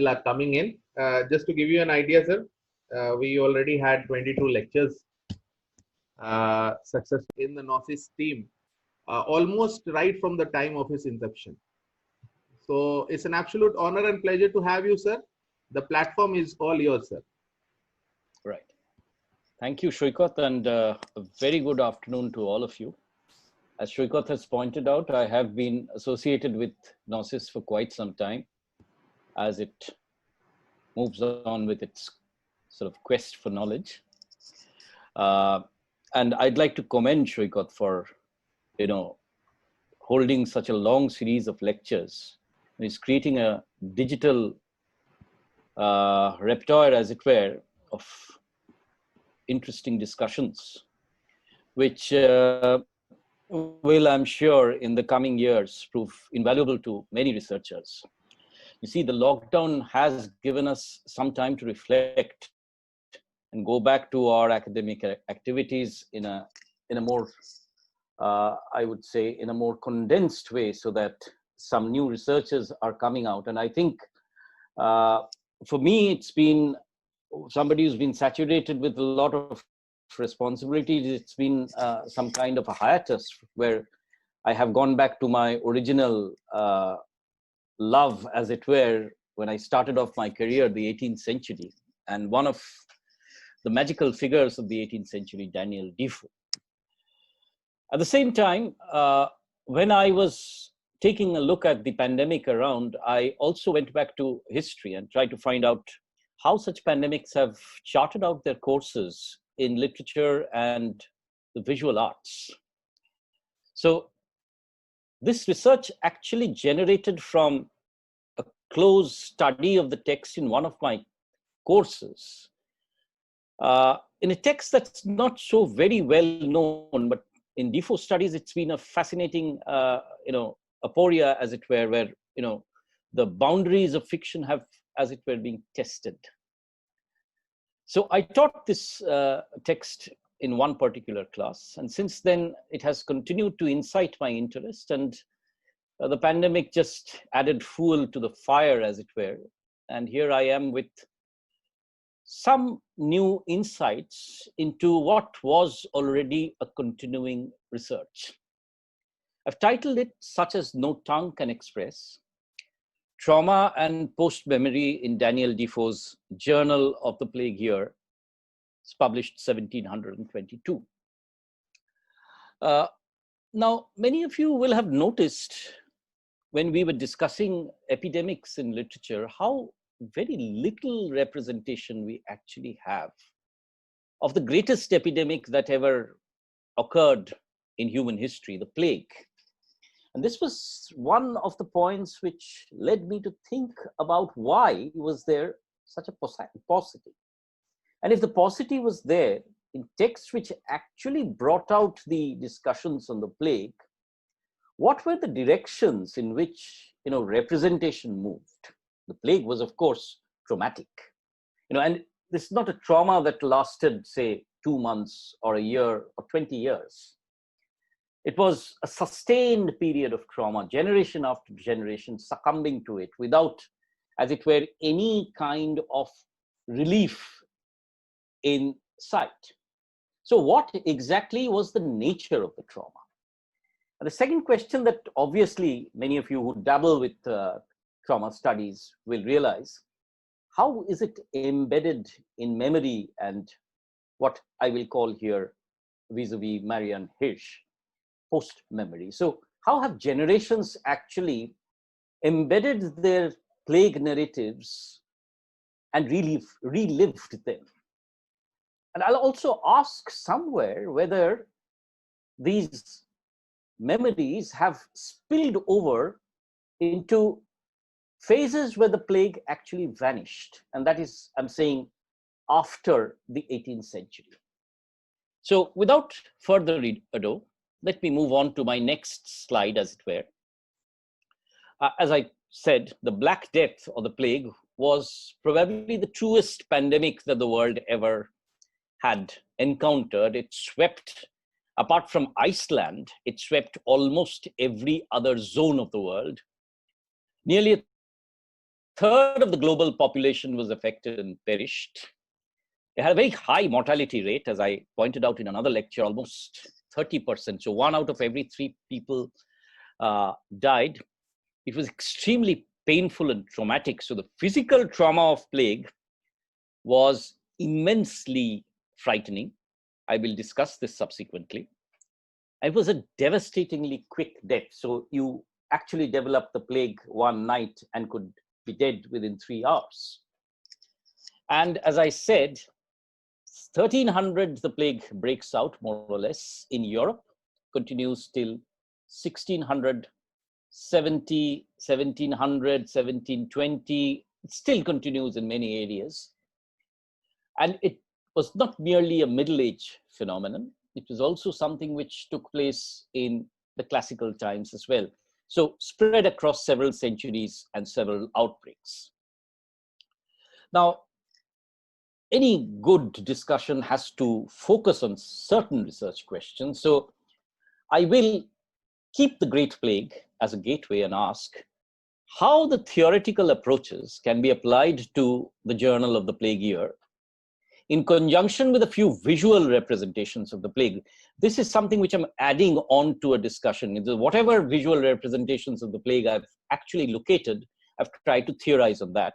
are coming in. Just to give you an idea, sir, we already had 22 lectures success in the Gnosis team, almost right from the time of his inception. So it's an absolute honor and pleasure to have you, sir. The platform is all yours, sir. Right. Thank you, Shrikant, and a very good afternoon to all of you. As Shrikant has pointed out, I have been associated with Gnosis for quite some time as it moves on with its sort of quest for knowledge. And I'd like to commend Shrikant for, holding such a long series of lectures. He's creating a digital repertoire, as it were, of interesting discussions, which will, I'm sure, in the coming years prove invaluable to many researchers. You see, the lockdown has given us some time to reflect and go back to our academic activities in a more, I would say, in a more condensed way, so that some new researchers are coming out. And I think for me, it's been somebody who's been saturated with a lot of responsibilities. It's been some kind of a hiatus where I have gone back to my original love, as it were, when I started off my career, the 18th century. And one of the magical figures of the 18th century, Daniel Defoe. At the same time, when I was taking a look at the pandemic around, I also went back to history and tried to find out how such pandemics have charted out their courses in literature and the visual arts. So this research actually generated from a close study of the text in one of my courses, in a text that's not so very well known, but in Defoe studies, it's been a fascinating, aporia, as it were, where, the boundaries of fiction have, as it were, being tested. So I taught this text in one particular class, and since then it has continued to incite my interest, and the pandemic just added fuel to the fire, as it were. And here I am with some new insights into what was already a continuing research. I've titled it such as No Tongue Can Express: Trauma and Post-Memory in Daniel Defoe's Journal of the Plague Year. It's published 1722. Now, many of you will have noticed when we were discussing epidemics in literature, how very little representation we actually have of the greatest epidemic that ever occurred in human history, the plague. And this was one of the points which led me to think about why was there such a paucity. And if the paucity was there in texts which actually brought out the discussions on the plague, what were the directions in which representation moved? The plague was, of course, traumatic. And this is not a trauma that lasted, say, 2 months or a year or 20 years. It was a sustained period of trauma, generation after generation succumbing to it without, as it were, any kind of relief in sight. So what exactly was the nature of the trauma? And the second question that obviously many of you who dabble with trauma studies will realize, how is it embedded in memory and what I will call here, vis-a-vis Marianne Hirsch, post-memory? So how have generations actually embedded their plague narratives and relived them? And I'll also ask somewhere whether these memories have spilled over into phases where the plague actually vanished. And that is, I'm saying, after the 18th century. So without further ado, let me move on to my next slide, as it were. As I said, the Black Death or the plague was probably the truest pandemic that the world ever had encountered. It swept, apart from Iceland, it swept almost every other zone of the world. Nearly third of the global population was affected and perished. It had a very high mortality rate, as I pointed out in another lecture, almost 30%. So 1 out of every 3 people died. It was extremely painful and traumatic. So the physical trauma of plague was immensely frightening. I will discuss this subsequently. It was a devastatingly quick death. So you actually developed the plague one night and could be dead within 3 hours. And as I said, 1300, the plague breaks out more or less in Europe, continues till 1600, 1700, 1720, it still continues in many areas. And it was not merely a Middle Age phenomenon. It was also something which took place in the classical times as well. So spread across several centuries and several outbreaks. Now, any good discussion has to focus on certain research questions. So I will keep the Great Plague as a gateway and ask how the theoretical approaches can be applied to the journal of the plague year in conjunction with a few visual representations of the plague. This is something which I'm adding on to a discussion. Whatever visual representations of the plague I've actually located, I've tried to theorize on that.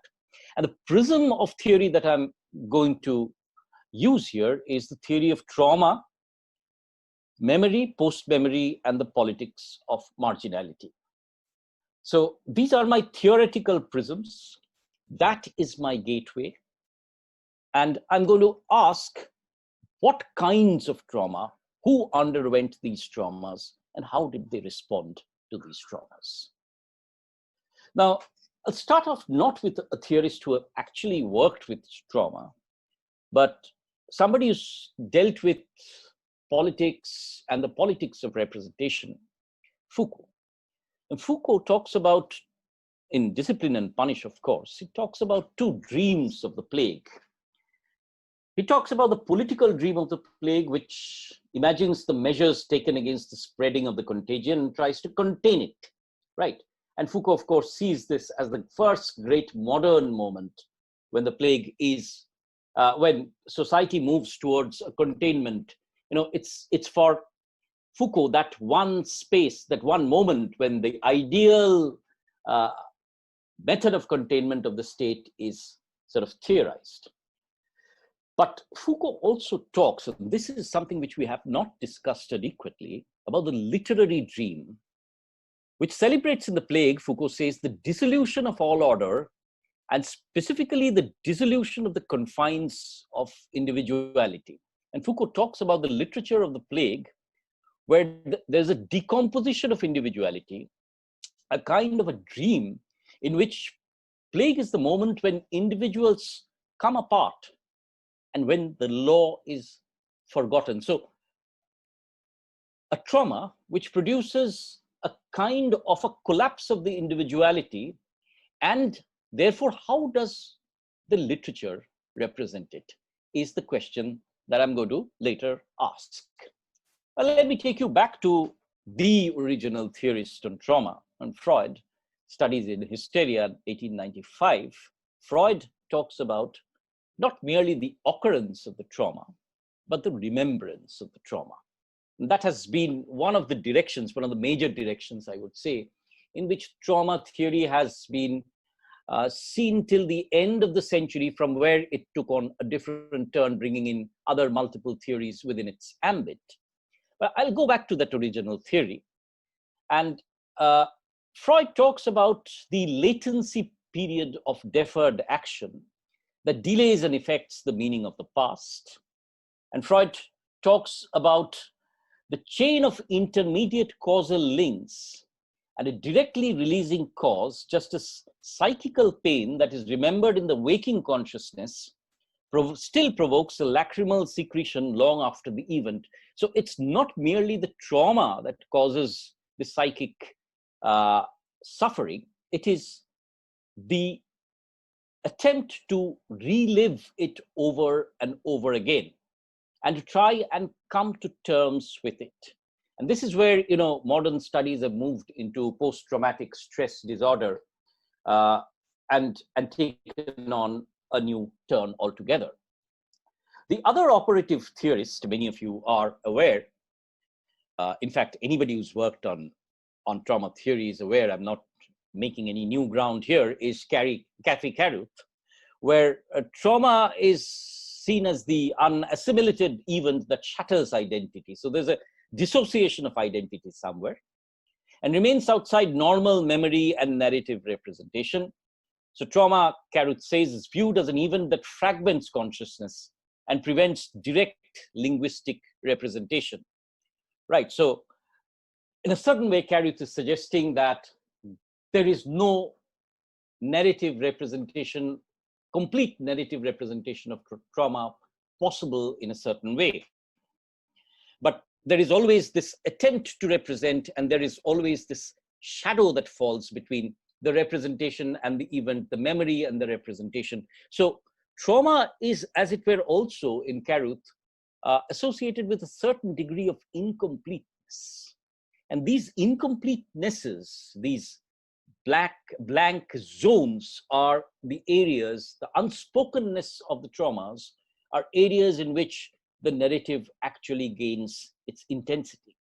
And the prism of theory that I'm going to use here is the theory of trauma, memory, post-memory, and the politics of marginality. So these are my theoretical prisms. That is my gateway. And I'm going to ask what kinds of trauma, who underwent these traumas, and how did they respond to these traumas? Now, I'll start off not with a theorist who actually worked with trauma, but somebody who's dealt with politics and the politics of representation, Foucault. And Foucault talks about, in Discipline and Punish, of course, he talks about 2 dreams of the plague. He talks about the political dream of the plague, which imagines the measures taken against the spreading of the contagion and tries to contain it, right? And Foucault, of course, sees this as the first great modern moment when the plague is, when society moves towards a containment. You know, it's for Foucault that one space, that one moment when the ideal method of containment of the state is sort of theorized. But Foucault also talks, and this is something which we have not discussed adequately, about the literary dream, which celebrates in the plague, Foucault says, the dissolution of all order, and specifically the dissolution of the confines of individuality. And Foucault talks about the literature of the plague, where there's a decomposition of individuality, a kind of a dream in which plague is the moment when individuals come apart and when the law is forgotten. So a trauma which produces a kind of a collapse of the individuality, and therefore, how does the literature represent it, is the question that I'm going to later ask. Well, let me take you back to the original theorist on trauma, on Freud, Studies in Hysteria, 1895. Freud talks about not merely the occurrence of the trauma, but the remembrance of the trauma. And that has been one of the directions, one of the major directions, I would say, in which trauma theory has been seen till the end of the century, from where it took on a different turn, bringing in other multiple theories within its ambit. But I'll go back to that original theory. And Freud talks about the latency period of deferred action that delays and affects the meaning of the past. And Freud talks about the chain of intermediate causal links and a directly releasing cause, just as psychical pain that is remembered in the waking consciousness still provokes a lacrimal secretion long after the event. So it's not merely the trauma that causes the psychic suffering, it is the attempt to relive it over and over again and to try and come to terms with it. And this is where, you know, modern studies have moved into post-traumatic stress disorder. and taken on a new turn altogether. The other operative theorist, many of you are aware, in fact, anybody who's worked on trauma theory is aware, I'm not making any new ground here, is Cathy Caruth, where trauma is seen as the unassimilated event that shatters identity. So there's a dissociation of identity somewhere and remains outside normal memory and narrative representation. So trauma, Caruth says, is viewed as an event that fragments consciousness and prevents direct linguistic representation. Right, so in a certain way, Caruth is suggesting that there is no narrative representation, complete narrative representation of trauma possible in a certain way. But there is always this attempt to represent, and there is always this shadow that falls between the representation and the event, the memory and the representation. So trauma is, as it were, also in Caruth, associated with a certain degree of incompleteness. And these incompletenesses, these blank zones, are the areas, the unspokenness of the traumas are areas in which the narrative actually gains its intensity.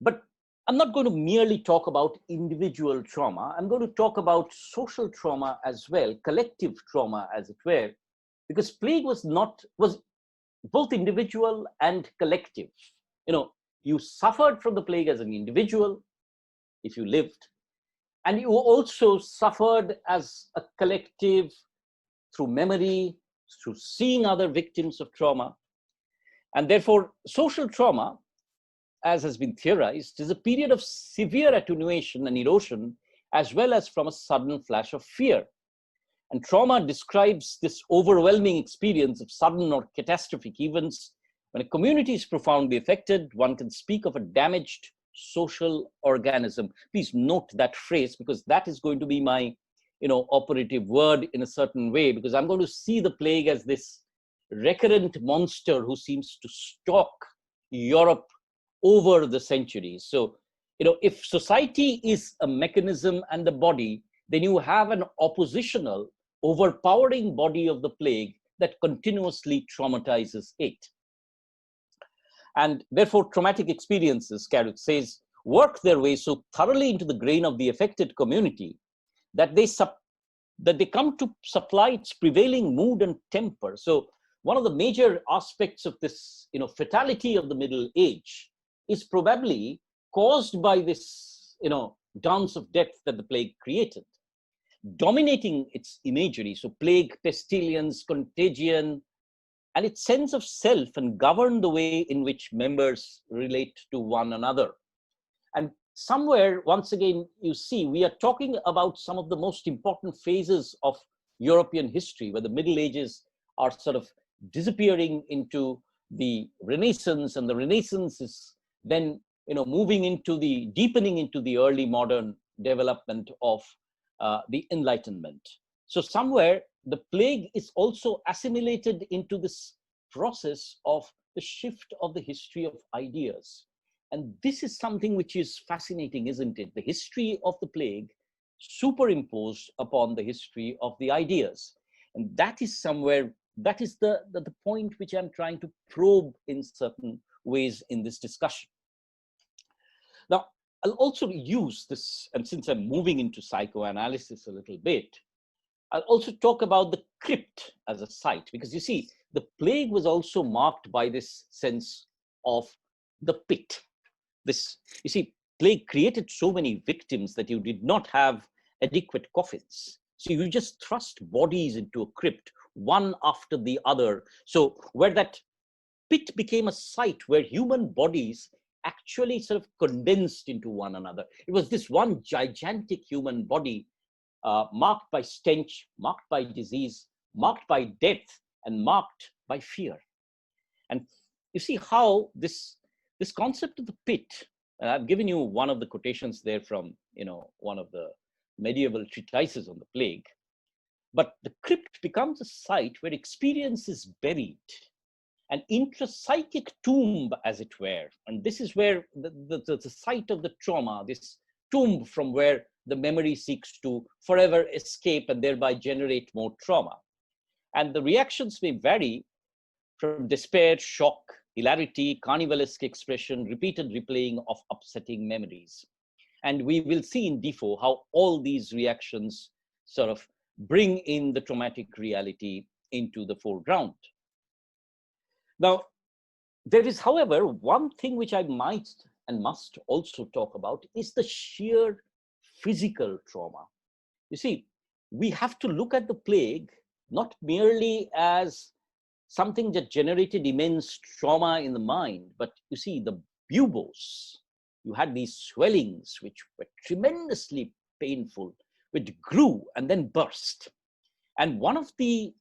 But I'm not going to merely talk about individual trauma. I'm going to talk about social trauma as well, collective trauma, as it were, because plague was both individual and collective. You know, you suffered from the plague as an individual if you lived, and you also suffered as a collective through memory, through seeing other victims of trauma. And therefore, social trauma, as has been theorized, is a period of severe attenuation and erosion, as well as from a sudden flash of fear. And trauma describes this overwhelming experience of sudden or catastrophic events. When a community is profoundly affected, one can speak of a damaged social organism. Please note that phrase, because that is going to be my, operative word in a certain way, because I'm going to see the plague as this recurrent monster who seems to stalk Europe over the centuries. So, if society is a mechanism and a body, then you have an oppositional, overpowering body of the plague that continuously traumatizes it. And therefore, traumatic experiences, Caruth says, work their way so thoroughly into the grain of the affected community that they come to supply its prevailing mood and temper. So one of the major aspects of this, fatality of the Middle Age is probably caused by this, dance of death that the plague created, dominating its imagery. So plague, pestilence, contagion, and its sense of self, and govern the way in which members relate to one another. And somewhere, once again, you see, we are talking about some of the most important phases of European history, where the Middle Ages are sort of disappearing into the Renaissance, and the Renaissance is then, moving into the, deepening into the early modern development of the Enlightenment. So somewhere, the plague is also assimilated into this process of the shift of the history of ideas. And this is something which is fascinating, isn't it? The history of the plague superimposed upon the history of the ideas. And that is somewhere, that is the point which I'm trying to probe in certain ways in this discussion. Now, I'll also use this, and since I'm moving into psychoanalysis a little bit, I'll also talk about the crypt as a site, because you see, the plague was also marked by this sense of the pit. This, you see, plague created so many victims that you did not have adequate coffins. So you just thrust bodies into a crypt, one after the other. So where that pit became a site where human bodies actually sort of condensed into one another. It was this one gigantic human body marked by stench, marked by disease, marked by death, and marked by fear. And you see how this concept of the pit, and I've given you one of the quotations there from, one of the medieval treatises on the plague, but the crypt becomes a site where experience is buried, an intrapsychic tomb, as it were. And this is where the site of the trauma, this tomb from where the memory seeks to forever escape and thereby generate more trauma. And the reactions may vary from despair, shock, hilarity, carnivalesque expression, repeated replaying of upsetting memories. And we will see in Defoe how all these reactions sort of bring in the traumatic reality into the foreground. Now, there is, however, one thing which I might and must also talk about is the sheer physical trauma. You see, we have to look at the plague not merely as something that generated immense trauma in the mind, but you see, the buboes, you had these swellings which were tremendously painful, which grew and then burst. And one of the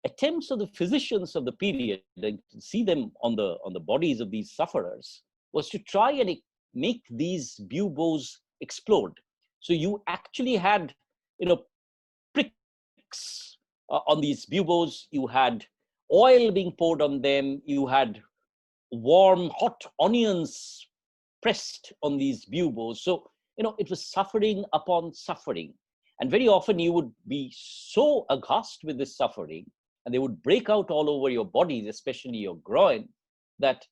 attempts of the physicians of the period, and to see them on the bodies of these sufferers, was to try and make these buboes explode. So you actually had, pricks on these buboes. You had oil being poured on them. You had warm, hot onions pressed on these buboes. So, it was suffering upon suffering. And very often you would be so aghast with this suffering, and they would break out all over your bodies, especially your groin, that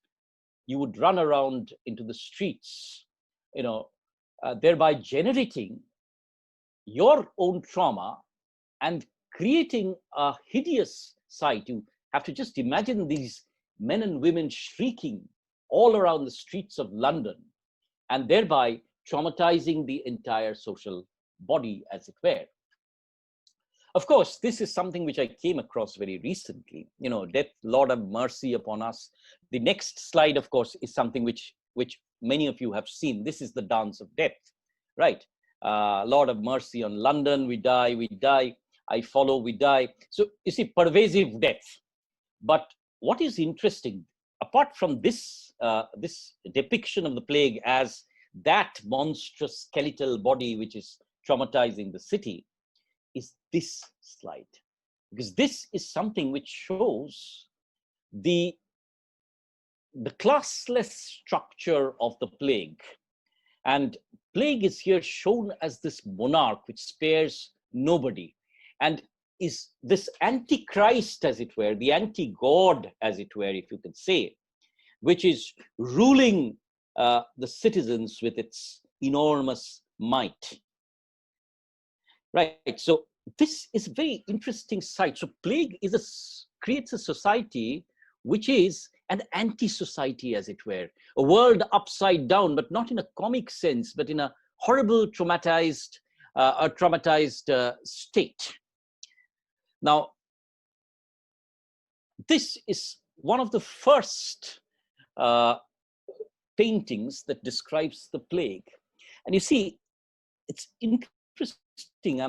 you would run around into the streets, thereby generating your own trauma and creating a hideous sight. You have to just imagine these men and women shrieking all around the streets of London, and thereby traumatizing the entire social body, as it were. Of course, this is something which I came across very recently. Death, Lord have mercy upon us. The next slide, of course, is something which many of you have seen. This is the dance of death, right? Lord have mercy on London. We die, we die. I follow, we die. So you see, pervasive death. But what is interesting, apart from this, this depiction of the plague as that monstrous skeletal body which is traumatizing the city, is this slide. Because this is something which shows the classless structure of the plague. And plague is here shown as this monarch which spares nobody, and is this antichrist, as it were, the anti-god, as it were, if you could say, which is ruling the citizens with its enormous might. Right, so this is a very interesting sight. So plague creates a society which is an anti-society, as it were, a world upside down, but not in a comic sense, but in a horrible, traumatized state. Now, this is one of the first paintings that describes the plague. And you see, it's interesting.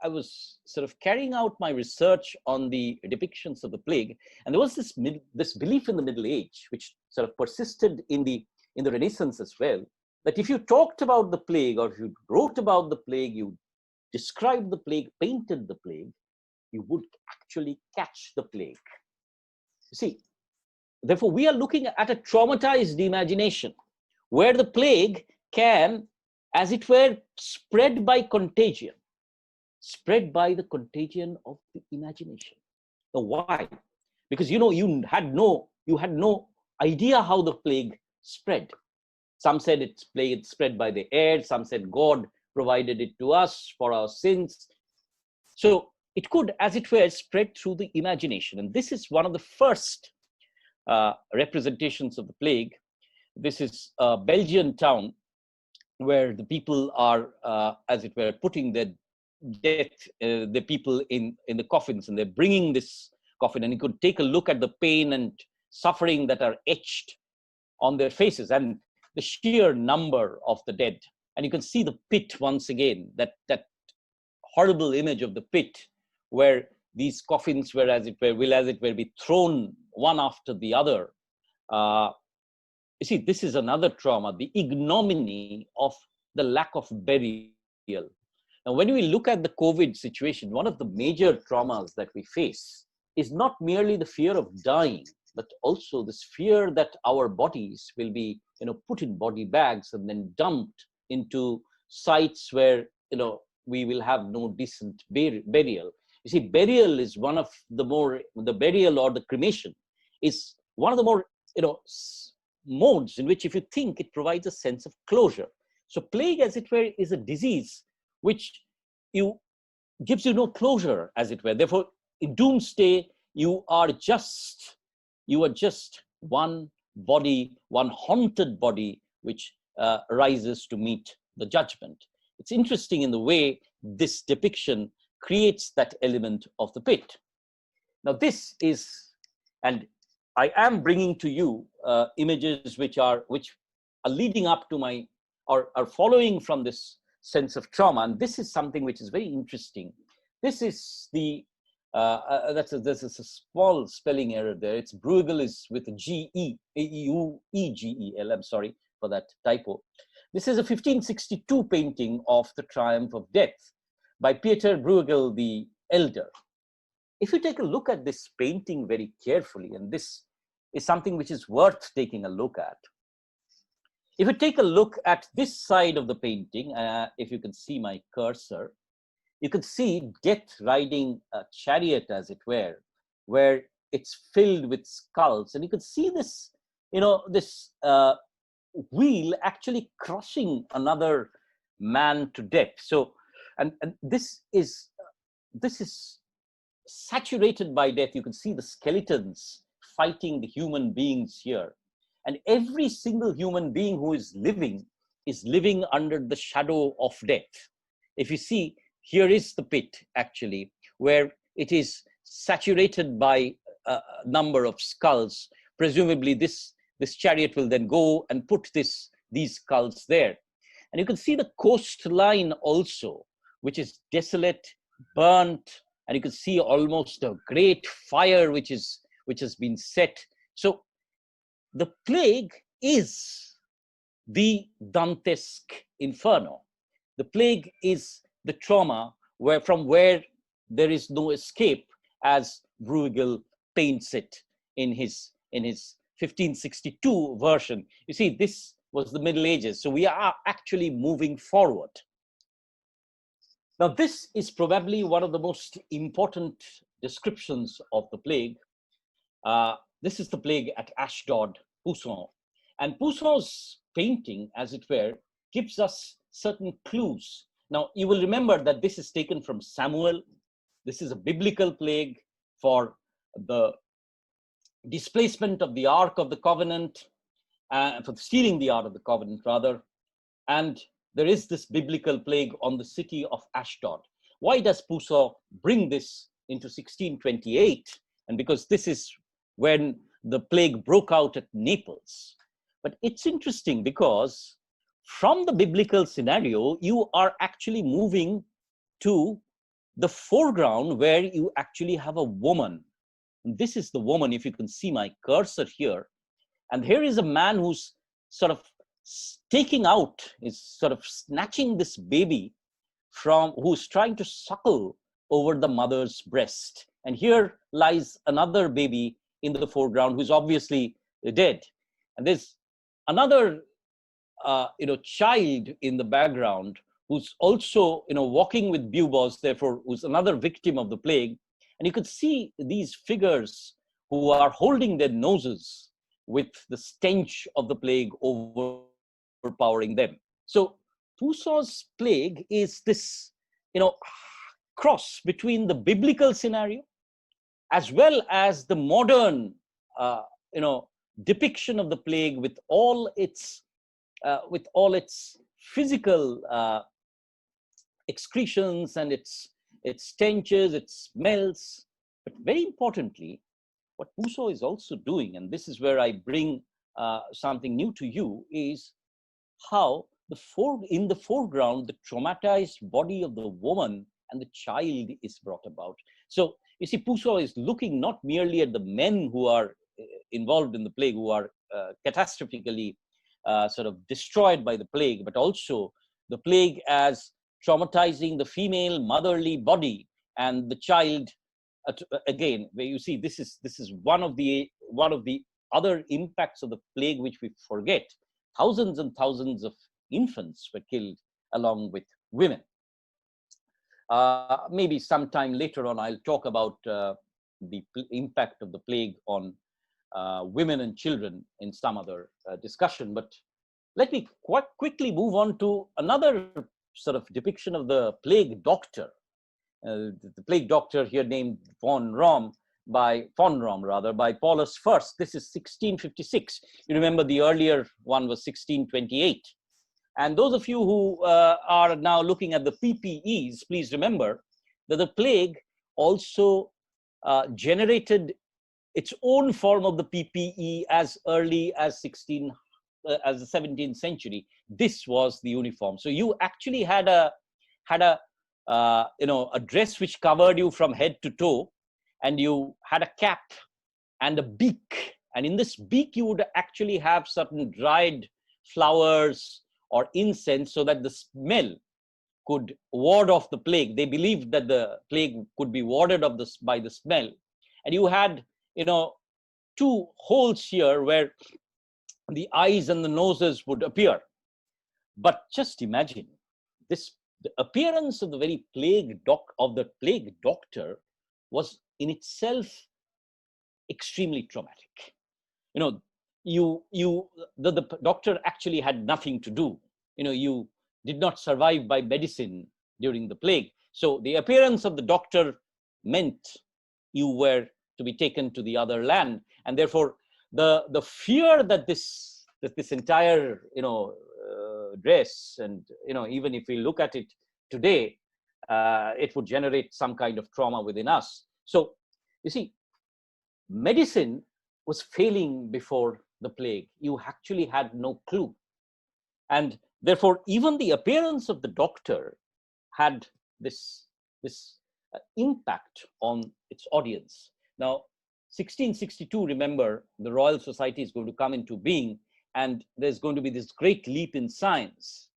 I was sort of carrying out my research on the depictions of the plague, and there was this belief in the Middle Age, which sort of persisted in the Renaissance as well, that if you talked about the plague, or if you wrote about the plague, you described the plague, painted the plague, you would actually catch the plague. You see, therefore, we are looking at a traumatized imagination, where the plague can, as it were, spread by contagion. Spread by the contagion of the imagination. Now, why? Because you had no idea how the plague spread. Some said it's spread by the air. Some said God provided it to us for our sins. So it could, as it were, spread through the imagination. And this is one of the first representations of the plague. This is a Belgian town where the people are, as it were, putting their death, the people in the coffins, and they're bringing this coffin, and you could take a look at the pain and suffering that are etched on their faces, and the sheer number of the dead. And you can see the pit once again, that horrible image of the pit, where these coffins were, as it were, be thrown one after the other. You see, this is another trauma, the ignominy of the lack of burial. Now, when we look at the COVID situation, one of the major traumas that we face is not merely the fear of dying, but also this fear that our bodies will be, put in body bags and then dumped into sites where, we will have no decent burial. You see, burial is one of the burial or the cremation is one of the more, modes in which, if you think, it provides a sense of closure. So plague, as it were, is a disease which gives you no closure, as it were. Therefore, in doomsday, you are just one body, one haunted body, which rises to meet the judgment. It's interesting in the way this depiction creates that element of the pit. Now, this is, and I am bringing to you images which are leading up to my, or are following from this sense of trauma. And this is something which is very interesting. This is the, there's a small spelling error there. It's Bruegel is with a G-E-U-E-G-E-L. I'm sorry for that typo. This is a 1562 painting of The Triumph of Death by Pieter Bruegel the Elder. If you take a look at this painting very carefully, and this is something which is worth taking a look at. If you take a look at this side of the painting, if you can see my cursor, you can see Death riding a chariot, as it were, where it's filled with skulls. And you can see this, this wheel actually crushing another man to death. So, and this is saturated by death. You can see the skeletons fighting the human beings here. And every single human being who is living under the shadow of death. If you see, here is the pit, actually, where it is saturated by a number of skulls. Presumably this chariot will then go and put these skulls there. And you can see the coastline also, which is desolate, burnt, and you can see almost a great fire which has been set. So the plague is the Dantesque inferno. The plague is the trauma from where there is no escape, as Bruegel paints it in his 1562 version. You see, this was the Middle Ages, so we are actually moving forward. Now, this is probably one of the most important descriptions of the plague. This is the plague at Ashdod, Poussin. And Pousson's painting, as it were, gives us certain clues. Now, you will remember that this is taken from Samuel. This is a biblical plague for the displacement of the Ark of the Covenant, for stealing the Ark of the Covenant, rather. And there is this biblical plague on the city of Ashdod. Why does Poussin bring this into 1628? And because this is when the plague broke out at Naples. But it's interesting because from the biblical scenario, you are actually moving to the foreground where you actually have a woman. And this is the woman, if you can see my cursor here. And here is a man who's sort of taking out, is sort of snatching this baby who's trying to suckle over the mother's breast. And here lies another baby in the foreground who's obviously dead. And there's another child in the background who's also walking with buboes, therefore who's another victim of the plague. And you could see these figures who are holding their noses with the stench of the plague overpowering them. So Poussin's plague is this cross between the biblical scenario as well as the modern depiction of the plague with all its physical excretions and its stenches, its smells. But very importantly, what Poussin is also doing, and this is where I bring something new to you, is how in the foreground, the traumatized body of the woman and the child is brought about. So you see, Poussin is looking not merely at the men who are involved in the plague, who are catastrophically sort of destroyed by the plague, but also the plague as traumatizing the female motherly body and the child. Again, where you see this is one of the other impacts of the plague which we forget. Thousands and thousands of infants were killed along with women. Maybe sometime later on, I'll talk about the impact of the plague on women and children in some other discussion. But let me quite quickly move on to another sort of depiction of the plague doctor. The plague doctor here named von Rom by Paulus Furst. This is 1656. You remember the earlier one was 1628. And those of you who are now looking at the PPEs, please remember that the plague also generated its own form of the PPE as early as the 17th century. This was the uniform. So you actually had a dress which covered you from head to toe, and you had a cap and a beak. And in this beak, you would actually have certain dried flowers or incense so that the smell could ward off the plague. They believed that the plague could be warded off by the smell. And you had, two holes here where the eyes and the noses would appear. But just imagine the appearance of the very plague doctor was in itself extremely traumatic. The doctor actually had nothing to do. You did not survive by medicine during the plague. So the appearance of the doctor meant you were to be taken to the other land. And therefore, the fear that this entire, dress, and, even if we look at it today, it would generate some kind of trauma within us. So, you see, medicine was failing before the plague. You actually had no clue. And therefore, even the appearance of the doctor had this impact on its audience. Now, 1662, remember, the Royal Society is going to come into being, and there's going to be this great leap in science.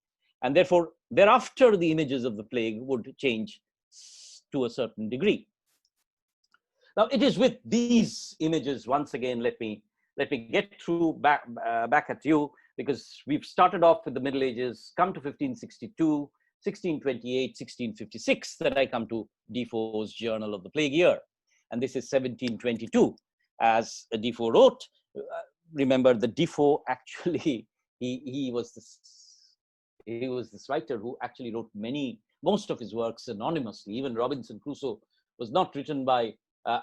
And therefore, thereafter, the images of the plague would change to a certain degree. Now, it is with these images, once again, let me get through back at you, because we've started off with the Middle Ages, come to 1562, 1628, 1656, that I come to Defoe's Journal of the Plague Year. And this is 1722. As Defoe wrote, remember that Defoe actually, he was this writer who actually wrote most of his works anonymously. Even Robinson Crusoe was not written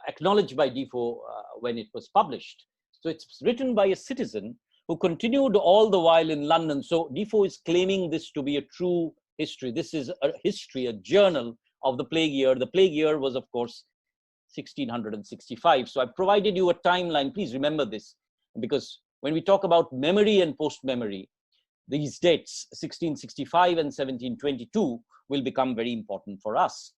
acknowledged by Defoe when it was published. So it's written by a citizen who continued all the while in London. So Defoe is claiming this to be a true history. This is a history, a journal of the plague year. The plague year was, of course, 1665. So I provided you a timeline. Please remember this, because when we talk about memory and post-memory, these dates, 1665 and 1722, will become very important for us.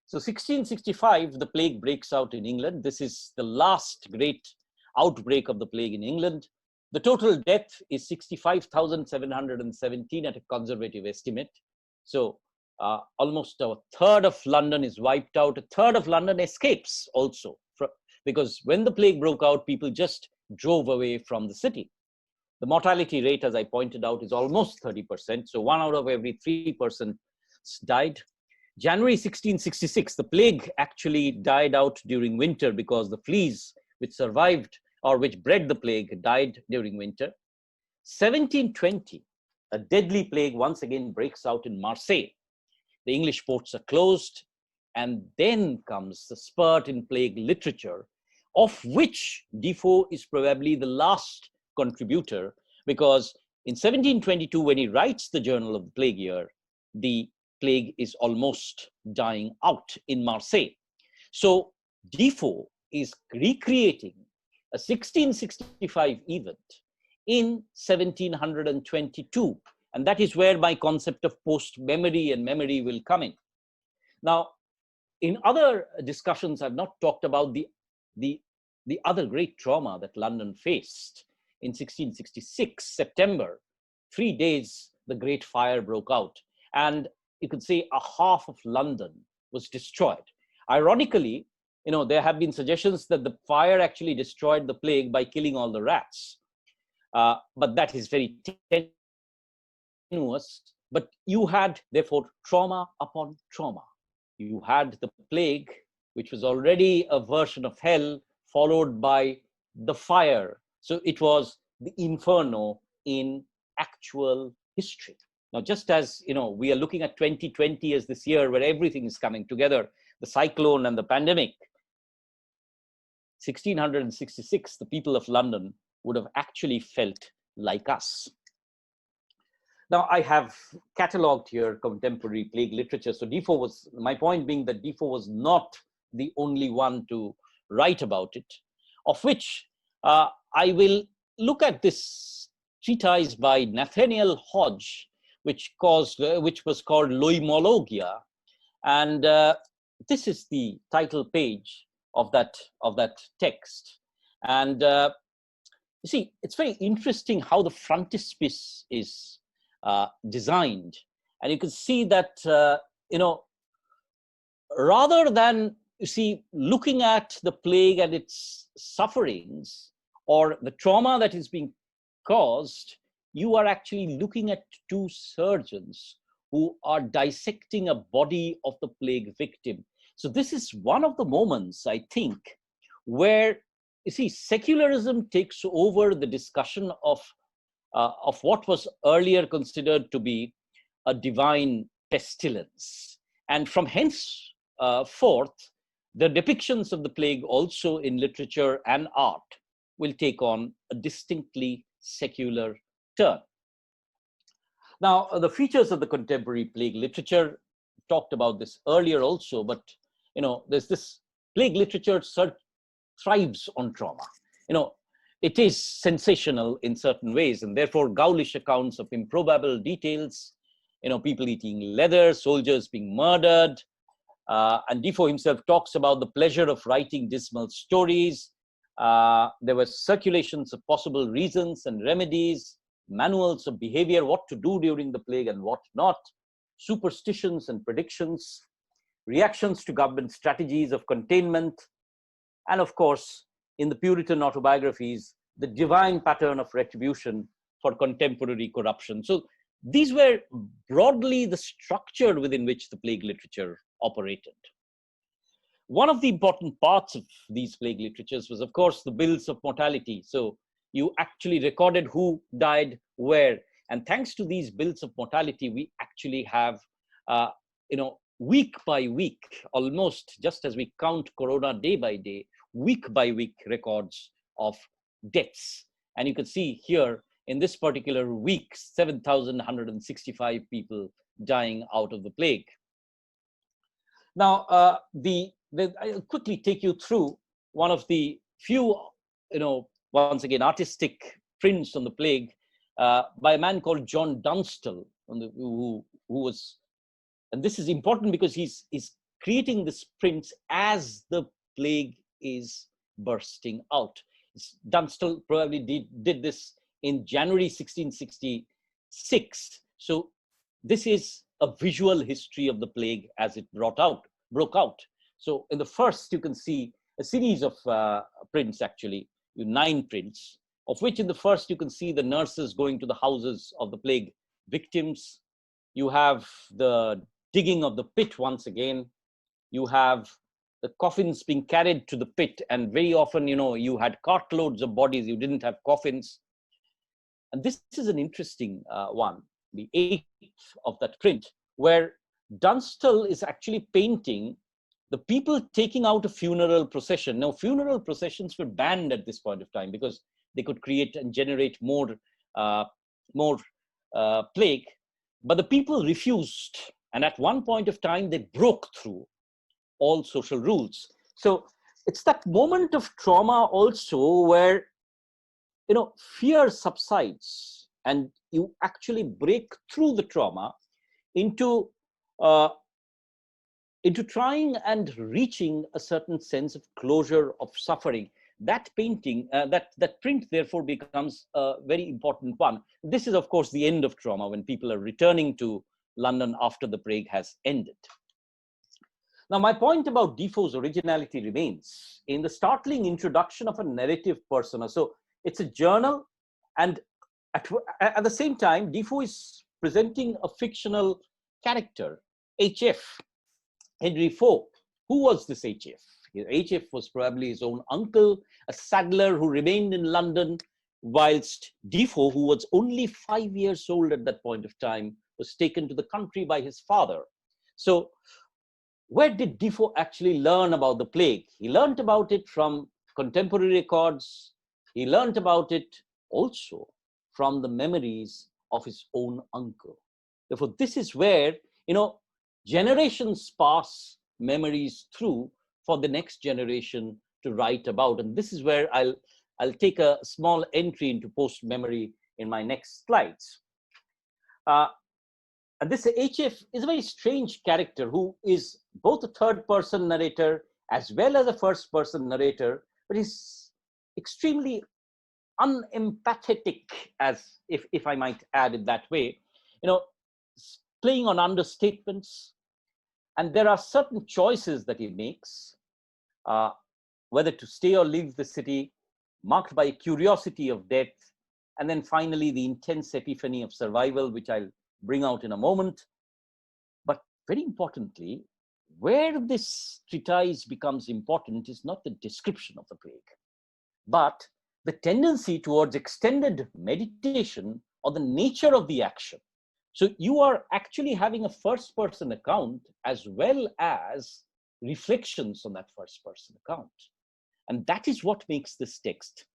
So 1665, the plague breaks out in England. This is the last great outbreak of the plague in England. The total death is 65,717 at a conservative estimate. So almost a third of London is wiped out. A third of London escapes also, because when the plague broke out, people just drove away from the city. The mortality rate, as I pointed out, is almost 30%. So 1 out of every 3 persons died. January 1666, the plague actually died out during winter because the fleas which survived or which bred the plague died during winter. 1720, a deadly plague once again breaks out in Marseille. The English ports are closed, and then comes the spurt in plague literature, of which Defoe is probably the last contributor, because in 1722, when he writes the Journal of the Plague Year, the plague is almost dying out in Marseille. So Defoe is recreating a 1665 event in 1722. And that is where my concept of post-memory and memory will come in. Now, in other discussions, I've not talked about the other great trauma that London faced. In 1666, September, 3 days, the Great Fire broke out. And you could say a half of London was destroyed. Ironically, there have been suggestions that the fire actually destroyed the plague by killing all the rats. But that is very tenuous, but you had, therefore, trauma upon trauma. You had the plague, which was already a version of hell, followed by the fire. So it was the inferno in actual history. Now, just as, we are looking at 2020 as this year where everything is coming together, the cyclone and the pandemic, 1666, the people of London would have actually felt like us. Now, I have catalogued here contemporary plague literature. So Defoe was, my point being that Defoe was not the only one to write about it, of which I will look at this treatise by Nathaniel Hodge, which was called Loimologia. And this is the title page of that text. And you see, it's very interesting how the frontispiece is designed. And you can see that, rather than, looking at the plague and its sufferings or the trauma that is being caused, you are actually looking at two surgeons who are dissecting a body of the plague victim. So this is one of the moments, I think, where, secularism takes over the discussion of what was earlier considered to be a divine pestilence. And from henceforth, the depictions of the plague also in literature and art will take on a distinctly secular turn. Now, the features of the contemporary plague literature, talked about this earlier also, but there's this plague literature thrives on trauma. It is sensational in certain ways, and therefore ghoulish accounts of improbable details, people eating leather, soldiers being murdered. And Defoe himself talks about the pleasure of writing dismal stories. There were circulations of possible reasons and remedies, manuals of behavior, what to do during the plague and what not, superstitions and predictions, reactions to government strategies of containment, and of course, in the Puritan autobiographies, the divine pattern of retribution for contemporary corruption. So these were broadly the structure within which the plague literature operated. One of the important parts of these plague literatures was, of course, the bills of mortality. So you actually recorded who died where. And thanks to these bills of mortality, we actually have, week by week, almost just as we count corona day by day, week by week records of deaths. And you can see here in this particular week, 7,165 people dying out of the plague. Now, I'll quickly take you through one of the few, once again, artistic prints on the plague by a man called John Dunstall, who was, and this is important because he's creating this prints as the plague is bursting out. Dunstall probably did this in January 1666. So this is a visual history of the plague as it broke out. So in the first, you can see a series of prints, actually, 9 prints, of which in the first, you can see the nurses going to the houses of the plague victims. You have the digging of the pit once again. You have the coffins being carried to the pit, and very often, you had cartloads of bodies, you didn't have coffins. And this is an interesting one, the 8th of that print, where Dunstall is actually painting the people taking out a funeral procession. Now, funeral processions were banned at this point of time because they could create and generate more plague, but the people refused. And at one point of time, they broke through all social rules. So it's that moment of trauma also where, fear subsides and you actually break through the trauma into trying and reaching a certain sense of closure of suffering. That painting, that print therefore becomes a very important one. This is, of course, the end of trauma when people are returning to London after the plague has ended. Now, my point about Defoe's originality remains in the startling introduction of a narrative persona. So it's a journal, and at the same time, Defoe is presenting a fictional character, HF, Henry Defoe. Who was this HF? HF was probably his own uncle, a saddler who remained in London, whilst Defoe, who was only 5 years old at that point of time, was taken to the country by his father. So where did Defoe actually learn about the plague? He learned about it from contemporary records. He learned about it also from the memories of his own uncle. Therefore, this is where, generations pass memories through for the next generation to write about. And this is where I'll take a small entry into post-memory in my next slides. And this HF is a very strange character who is both a third-person narrator as well as a first-person narrator, but he's extremely unempathetic, as if I might add it that way, playing on understatements. And there are certain choices that he makes, whether to stay or leave the city, marked by a curiosity of death, and then finally the intense epiphany of survival, which I'll bring out in a moment. But very importantly, where this treatise becomes important is not the description of the plague, but the tendency towards extended meditation on the nature of the action. So you are actually having a first-person account as well as reflections on that first-person account. And that is what makes this text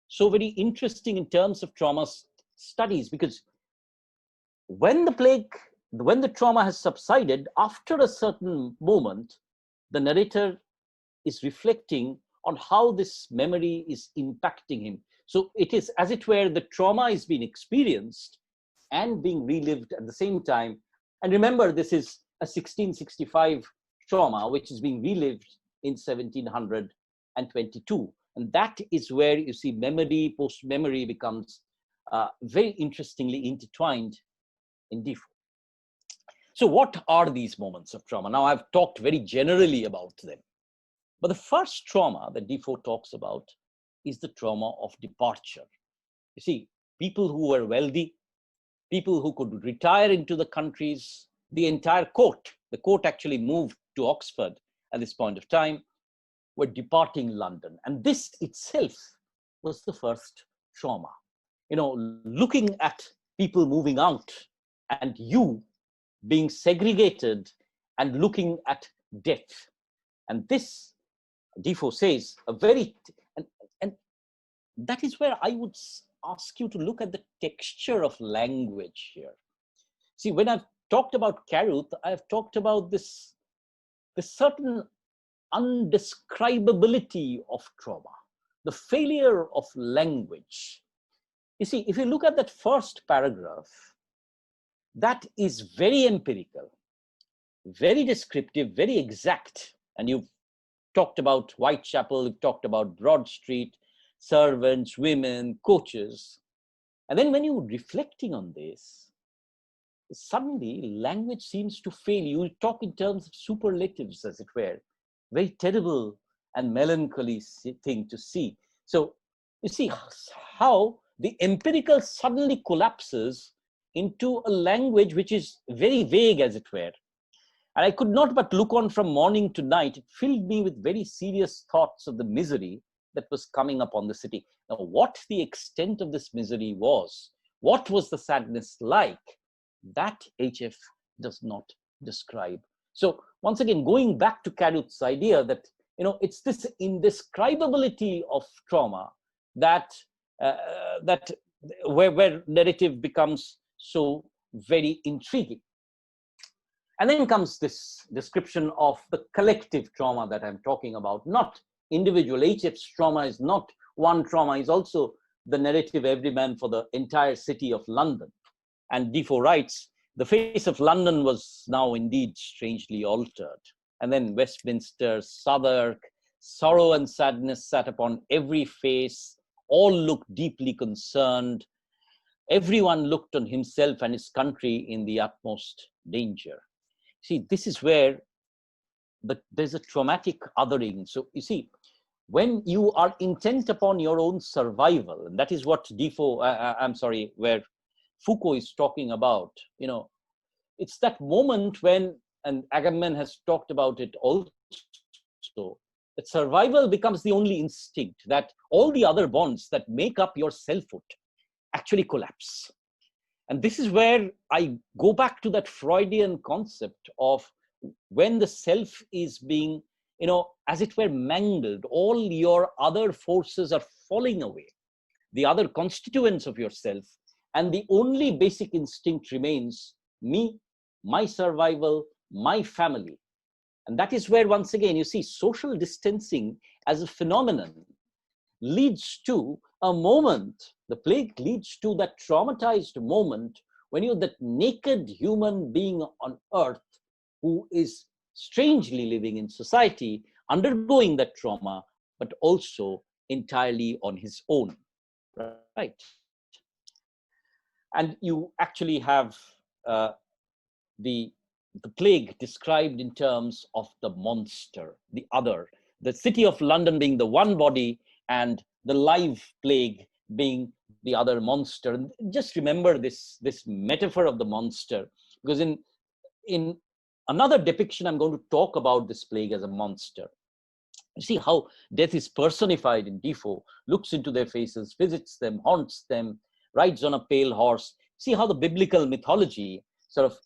so very interesting in terms of trauma studies, because when the trauma has subsided, after a certain moment, the narrator is reflecting on how this memory is impacting him. So it is, as it were, the trauma is being experienced and being relived at the same time. And remember, this is a 1665 trauma, which is being relived in 1722. And that is where you see memory, post-memory becomes very interestingly intertwined in Defoe. So what are these moments of trauma? Now, I've talked very generally about them. But the first trauma that Defoe talks about is the trauma of departure. You see, people who were wealthy, people who could retire into the countries, the entire court, the court actually moved to Oxford at this point of time, were departing London. And this itself was the first trauma. Looking at people moving out and you being segregated and looking at death. And this, Defoe says, and that is where I would ask you to look at the texture of language here. See, when I've talked about Caruth, I've talked about this certain undescribability of trauma, the failure of language. You see, if you look at that first paragraph, that is very empirical, very descriptive, very exact. And you've talked about Whitechapel, you've talked about Broad Street, servants, women, coaches. And then when you're reflecting on this, suddenly language seems to fail. You talk in terms of superlatives, as it were. Very terrible and melancholy thing to see. So you see how the empirical suddenly collapses into a language which is very vague, as it were. And I could not but look on from morning to night. It filled me with very serious thoughts of the misery that was coming upon the city. Now, what the extent of this misery was, what was the sadness like, that HF does not describe. So once again, going back to Caruth's idea that, it's this indescribability of trauma that, where narrative becomes so very intriguing. And then comes this description of the collective trauma that I'm talking about, not individual. HF's trauma is not one trauma, is also the narrative everyman for the entire city of London. And Defoe writes, the face of London was now indeed strangely altered. And then Westminster, Southwark, sorrow and sadness sat upon every face. All looked deeply concerned. Everyone looked on himself and his country in the utmost danger. See, this is where there's a traumatic othering. So you see, when you are intent upon your own survival, and that is what Defoe, where Foucault is talking about, it's that moment when, and Agamben has talked about it also, that survival becomes the only instinct, that all the other bonds that make up your selfhood actually collapse. And this is where I go back to that Freudian concept of when the self is being, as it were, mangled, all your other forces are falling away, the other constituents of yourself, and the only basic instinct remains me, my survival, my family. And that is where, once again, you see social distancing as a phenomenon leads to a moment, the plague leads to that traumatized moment when you're that naked human being on earth who is strangely living in society, undergoing that trauma, but also entirely on his own, right? And you actually have the plague described in terms of the monster, the other, the city of London being the one body and the live plague being the other monster. And just remember this metaphor of the monster, because in another depiction, I'm going to talk about this plague as a monster. You see how death is personified in Defoe, looks into their faces, visits them, haunts them, rides on a pale horse. See how the biblical mythology sort of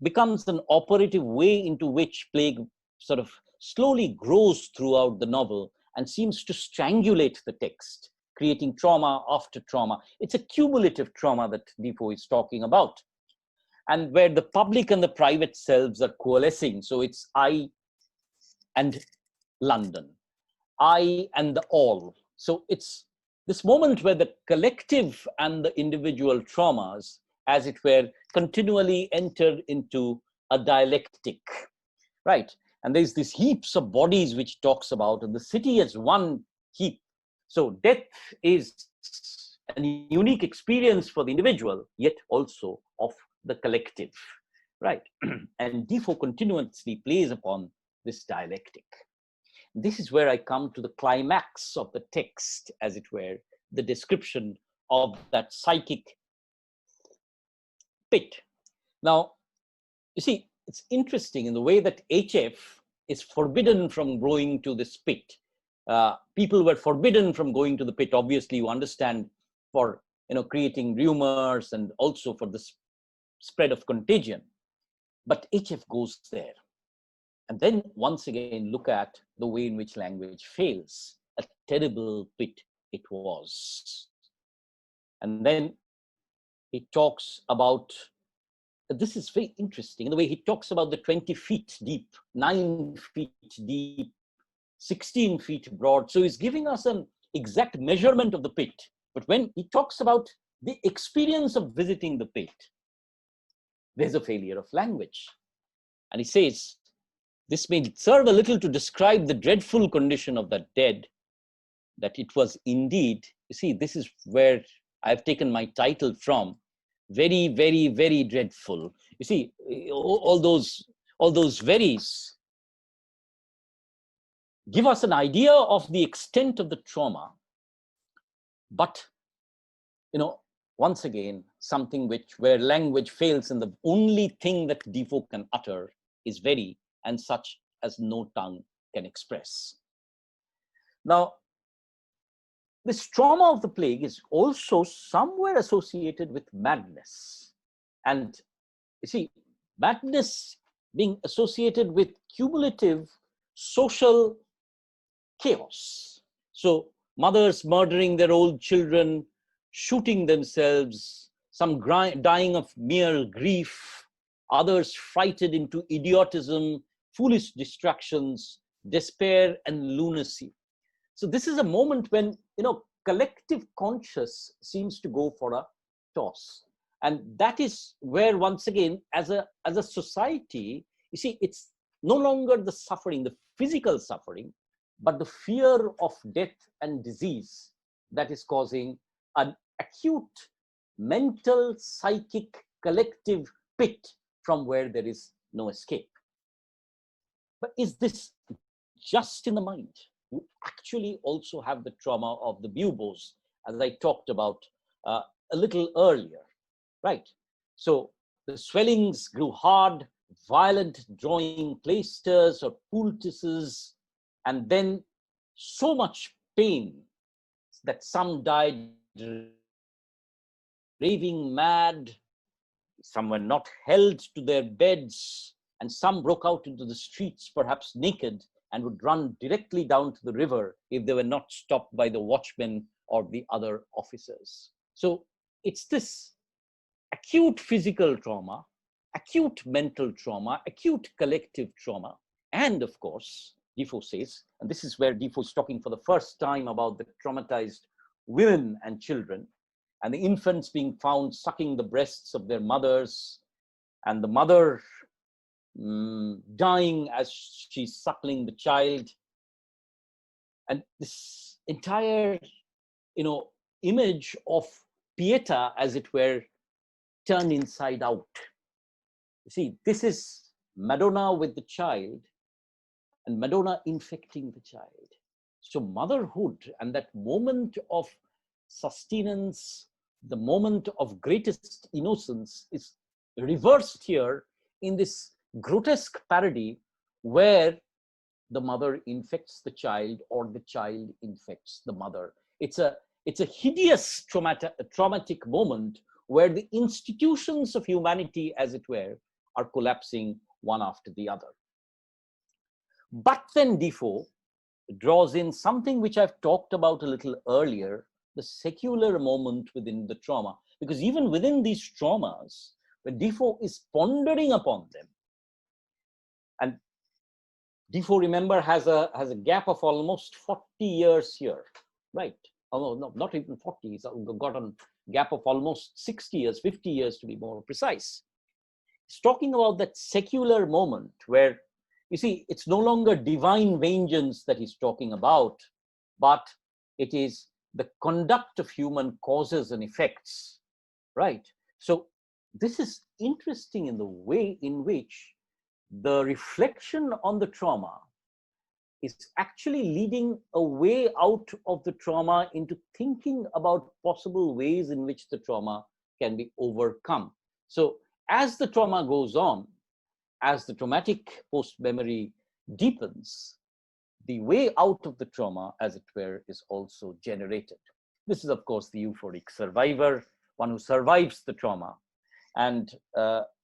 becomes an operative way into which plague sort of slowly grows throughout the novel and seems to strangulate the text, creating trauma after trauma. It's a cumulative trauma that Defoe is talking about, and where the public and the private selves are coalescing. So it's I and London, I and the all. So it's this moment where the collective and the individual traumas, as it were, continually enter into a dialectic, right? And there's these heaps of bodies which talks about, and the city as one heap. So death is a unique experience for the individual, yet also of the collective, right? And Defoe continuously plays upon this dialectic. This is where I come to the climax of the text, as it were, the description of that psychic pit. Now, you see, it's interesting in the way that HF is forbidden from going to this pit. People were forbidden from going to the pit, obviously, you understand, for creating rumors and also for the spread of contagion. But HF goes there. And then once again, look at the way in which language fails. A terrible pit it was. And then he talks about, this is very interesting, the way he talks about the 20 feet deep, 9 feet deep, 16 feet broad. So he's giving us an exact measurement of the pit. But when he talks about the experience of visiting the pit, there's a failure of language. And he says, this may serve a little to describe the dreadful condition of the dead, that it was indeed, you see, this is where I've taken my title from, very, very, very dreadful. You see, all those veries give us an idea of the extent of the trauma. But, once again, something where language fails, and the only thing that Defoe can utter is very, and such as no tongue can express. Now, this trauma of the plague is also somewhere associated with madness. And you see, madness being associated with cumulative social chaos. So mothers murdering their old children, shooting themselves, some dying of mere grief, others frightened into idiotism, foolish distractions, despair, and lunacy. So this is a moment when, collective conscious seems to go for a toss. And that is where, once again, as a society, you see, it's no longer the suffering, the physical suffering, but the fear of death and disease that is causing an acute mental, psychic, collective pit from where there is no escape. But is this just in the mind? You actually also have the trauma of the buboes, as I talked about a little earlier. right? So the swellings grew hard, violent, drawing plaisters or poultices, and then so much pain that some died raving mad, some were not held to their beds, and some broke out into the streets, perhaps naked, and would run directly down to the river if they were not stopped by the watchmen or the other officers. So it's this acute physical trauma, acute mental trauma, acute collective trauma, and of course, Defoe says, and this is where Defoe is talking for the first time about the traumatized women and children, and the infants being found sucking the breasts of their mothers, and the mother dying as she's suckling the child. And this entire, image of Pieta, as it were, turned inside out. You see, this is Madonna with the child, and Madonna infecting the child. So motherhood and that moment of sustenance, the moment of greatest innocence, is reversed here in this grotesque parody where the mother infects the child or the child infects the mother. It's a hideous traumatic moment where the institutions of humanity, as it were, are collapsing one after the other. But then Defoe draws in something which I've talked about a little earlier, the secular moment within the trauma. Because even within these traumas, when Defoe is pondering upon them, and Defoe, remember, has a gap of almost 40 years here, right? Oh, no, not even 40. He's got a gap of almost 60 years, 50 years to be more precise. He's talking about that secular moment where, you see, it's no longer divine vengeance that he's talking about, but it is the conduct of human causes and effects, right? So this is interesting in the way in which the reflection on the trauma is actually leading a way out of the trauma into thinking about possible ways in which the trauma can be overcome. So as the trauma goes on, as the traumatic post-memory deepens, the way out of the trauma, as it were, is also generated. This is, of course, the euphoric survivor, one who survives the trauma and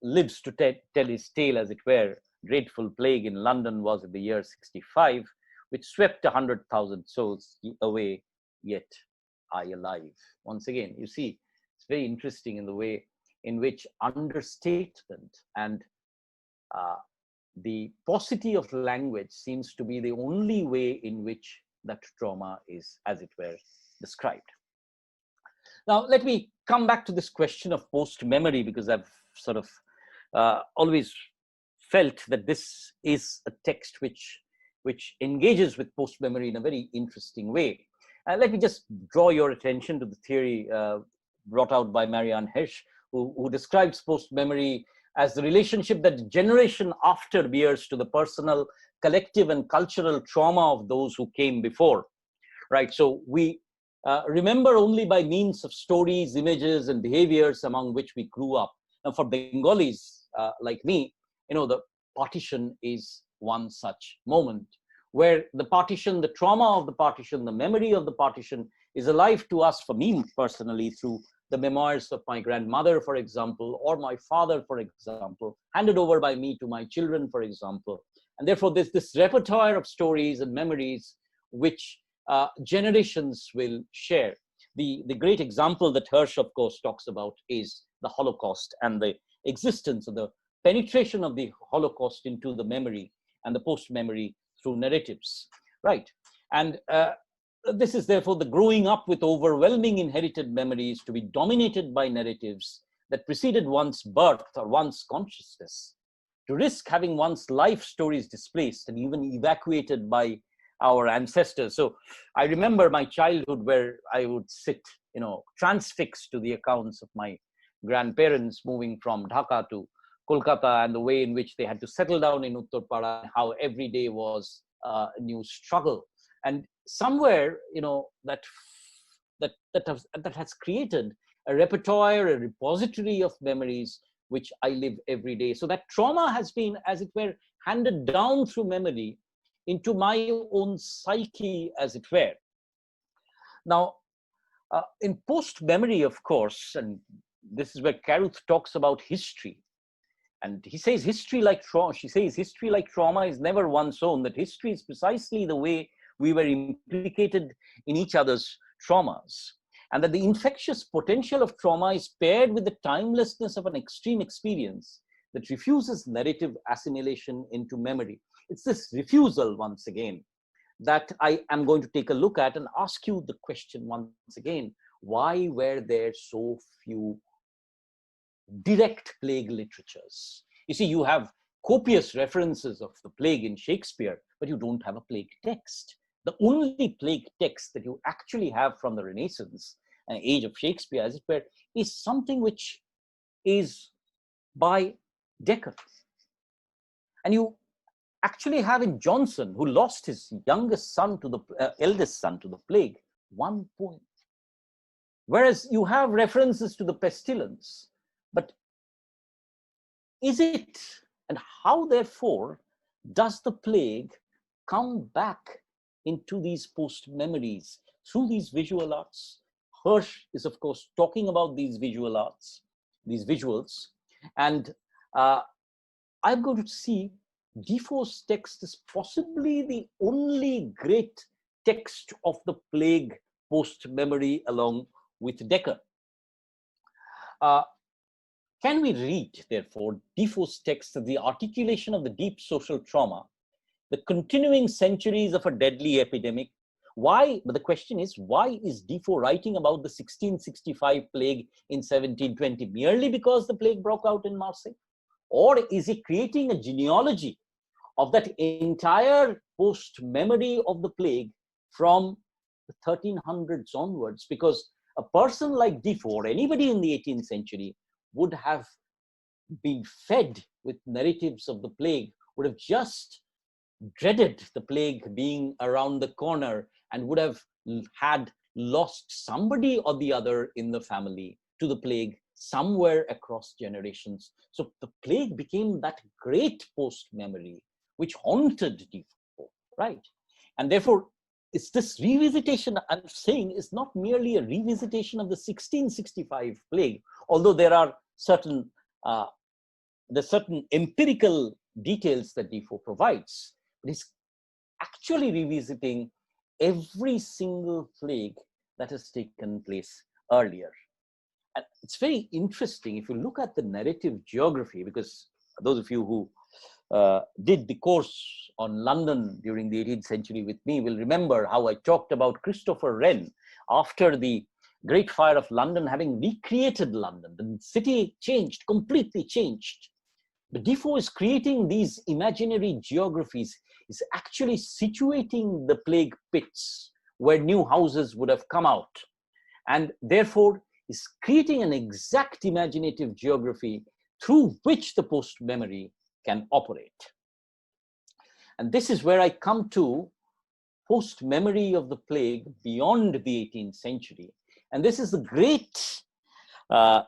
lives to tell his tale, as it were. Dreadful plague in London was in the year 65, which swept 100,000 souls away, yet I alive. Once again, you see, it's very interesting in the way in which understatement and the paucity of language seems to be the only way in which that trauma is, as it were, described. Now, let me come back to this question of post-memory, because I've sort of always felt that this is a text which engages with post-memory in a very interesting way. Let me just draw your attention to the theory brought out by Marianne Hirsch, who describes post-memory as the relationship that the generation after bears to the personal, collective, and cultural trauma of those who came before, right? So we remember only by means of stories, images, and behaviors among which we grew up. Now, for Bengalis like me, the partition is one such moment where the partition, the trauma of the partition, the memory of the partition is alive to us, for me personally, through the memoirs of my grandmother, for example, or my father, for example, handed over by me to my children, for example. And therefore, there's this repertoire of stories and memories which generations will share. The great example that Hirsch, of course, talks about is the Holocaust and the existence of the penetration of the Holocaust into the memory and the post-memory through narratives, right? And this is therefore the growing up with overwhelming inherited memories to be dominated by narratives that preceded one's birth or one's consciousness, to risk having one's life stories displaced and even evacuated by our ancestors. So I remember my childhood where I would sit, transfixed to the accounts of my grandparents moving from Dhaka to Kolkata and the way in which they had to settle down in Uttarpara, how every day was a new struggle. And somewhere, that has created a repertoire, a repository of memories which I live every day. So that trauma has been, as it were, handed down through memory into my own psyche, as it were. Now, in post-memory, of course, and this is where Caruth talks about history, and he says history like trauma, she says history like trauma is never one's own, that history is precisely the way we were implicated in each other's traumas, and that the infectious potential of trauma is paired with the timelessness of an extreme experience that refuses narrative assimilation into memory. It's this refusal, once again, that I am going to take a look at and ask you the question once again: why were there so few direct plague literatures? You see, you have copious references of the plague in Shakespeare, but you don't have a plague text. The only plague text that you actually have from the Renaissance and age of Shakespeare, as it were, is something which is by Decker. And you actually have in Johnson, who lost his youngest son to the eldest son to the plague, one poem. Whereas you have references to the pestilence, but is it, and how therefore does the plague come back into these post-memories through these visual arts? Hirsch is, of course, talking about these visual arts, these visuals, and I'm going to see Defoe's text is possibly the only great text of the plague post-memory along with Decker. Can we read, therefore, Defoe's text as the articulation of the deep social trauma, the continuing centuries of a deadly epidemic? Why? But the question is, why is Defoe writing about the 1665 plague in 1720 merely because the plague broke out in Marseille? Or is he creating a genealogy of that entire post-memory of the plague from the 1300s onwards? Because a person like Defoe or anybody in the 18th century would have been fed with narratives of the plague, would have just dreaded the plague being around the corner, and would have had lost somebody or the other in the family to the plague somewhere across generations. So the plague became that great post-memory which haunted Defoe, right? And therefore, it's this revisitation I'm saying is not merely a revisitation of the 1665 plague, although there are certain empirical details that Defoe provides, but it's actually revisiting every single plague that has taken place earlier. And it's very interesting if you look at the narrative geography, because those of you who did the course on London during the 18th century with me will remember how I talked about Christopher Wren after the Great Fire of London having recreated London. The city changed, completely changed. But Defoe is creating these imaginary geographies, is actually situating the plague pits where new houses would have come out, and therefore is creating an exact imaginative geography through which the post-memory can operate. And this is where I come to post-memory of the plague beyond the 18th century. And this is the great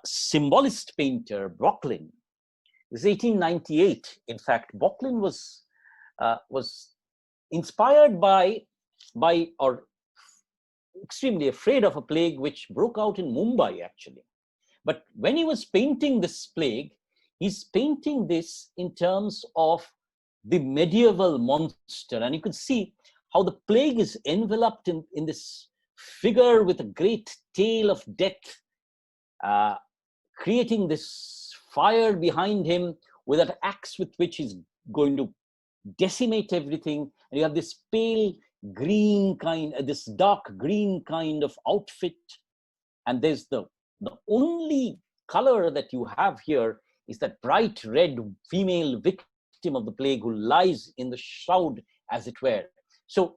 symbolist painter, Bocklin. This is 1898. In fact, Bocklin was inspired by or extremely afraid of a plague which broke out in Mumbai, actually. But when he was painting this plague, he's painting this in terms of the medieval monster. And you could see how the plague is enveloped in this figure with a great tail of death, creating this fire behind him with that axe with which he's going to decimate everything. And you have this pale green kind, this dark green kind of outfit. And there's the only color that you have here is that bright red female victim of the plague who lies in the shroud, as it were. So,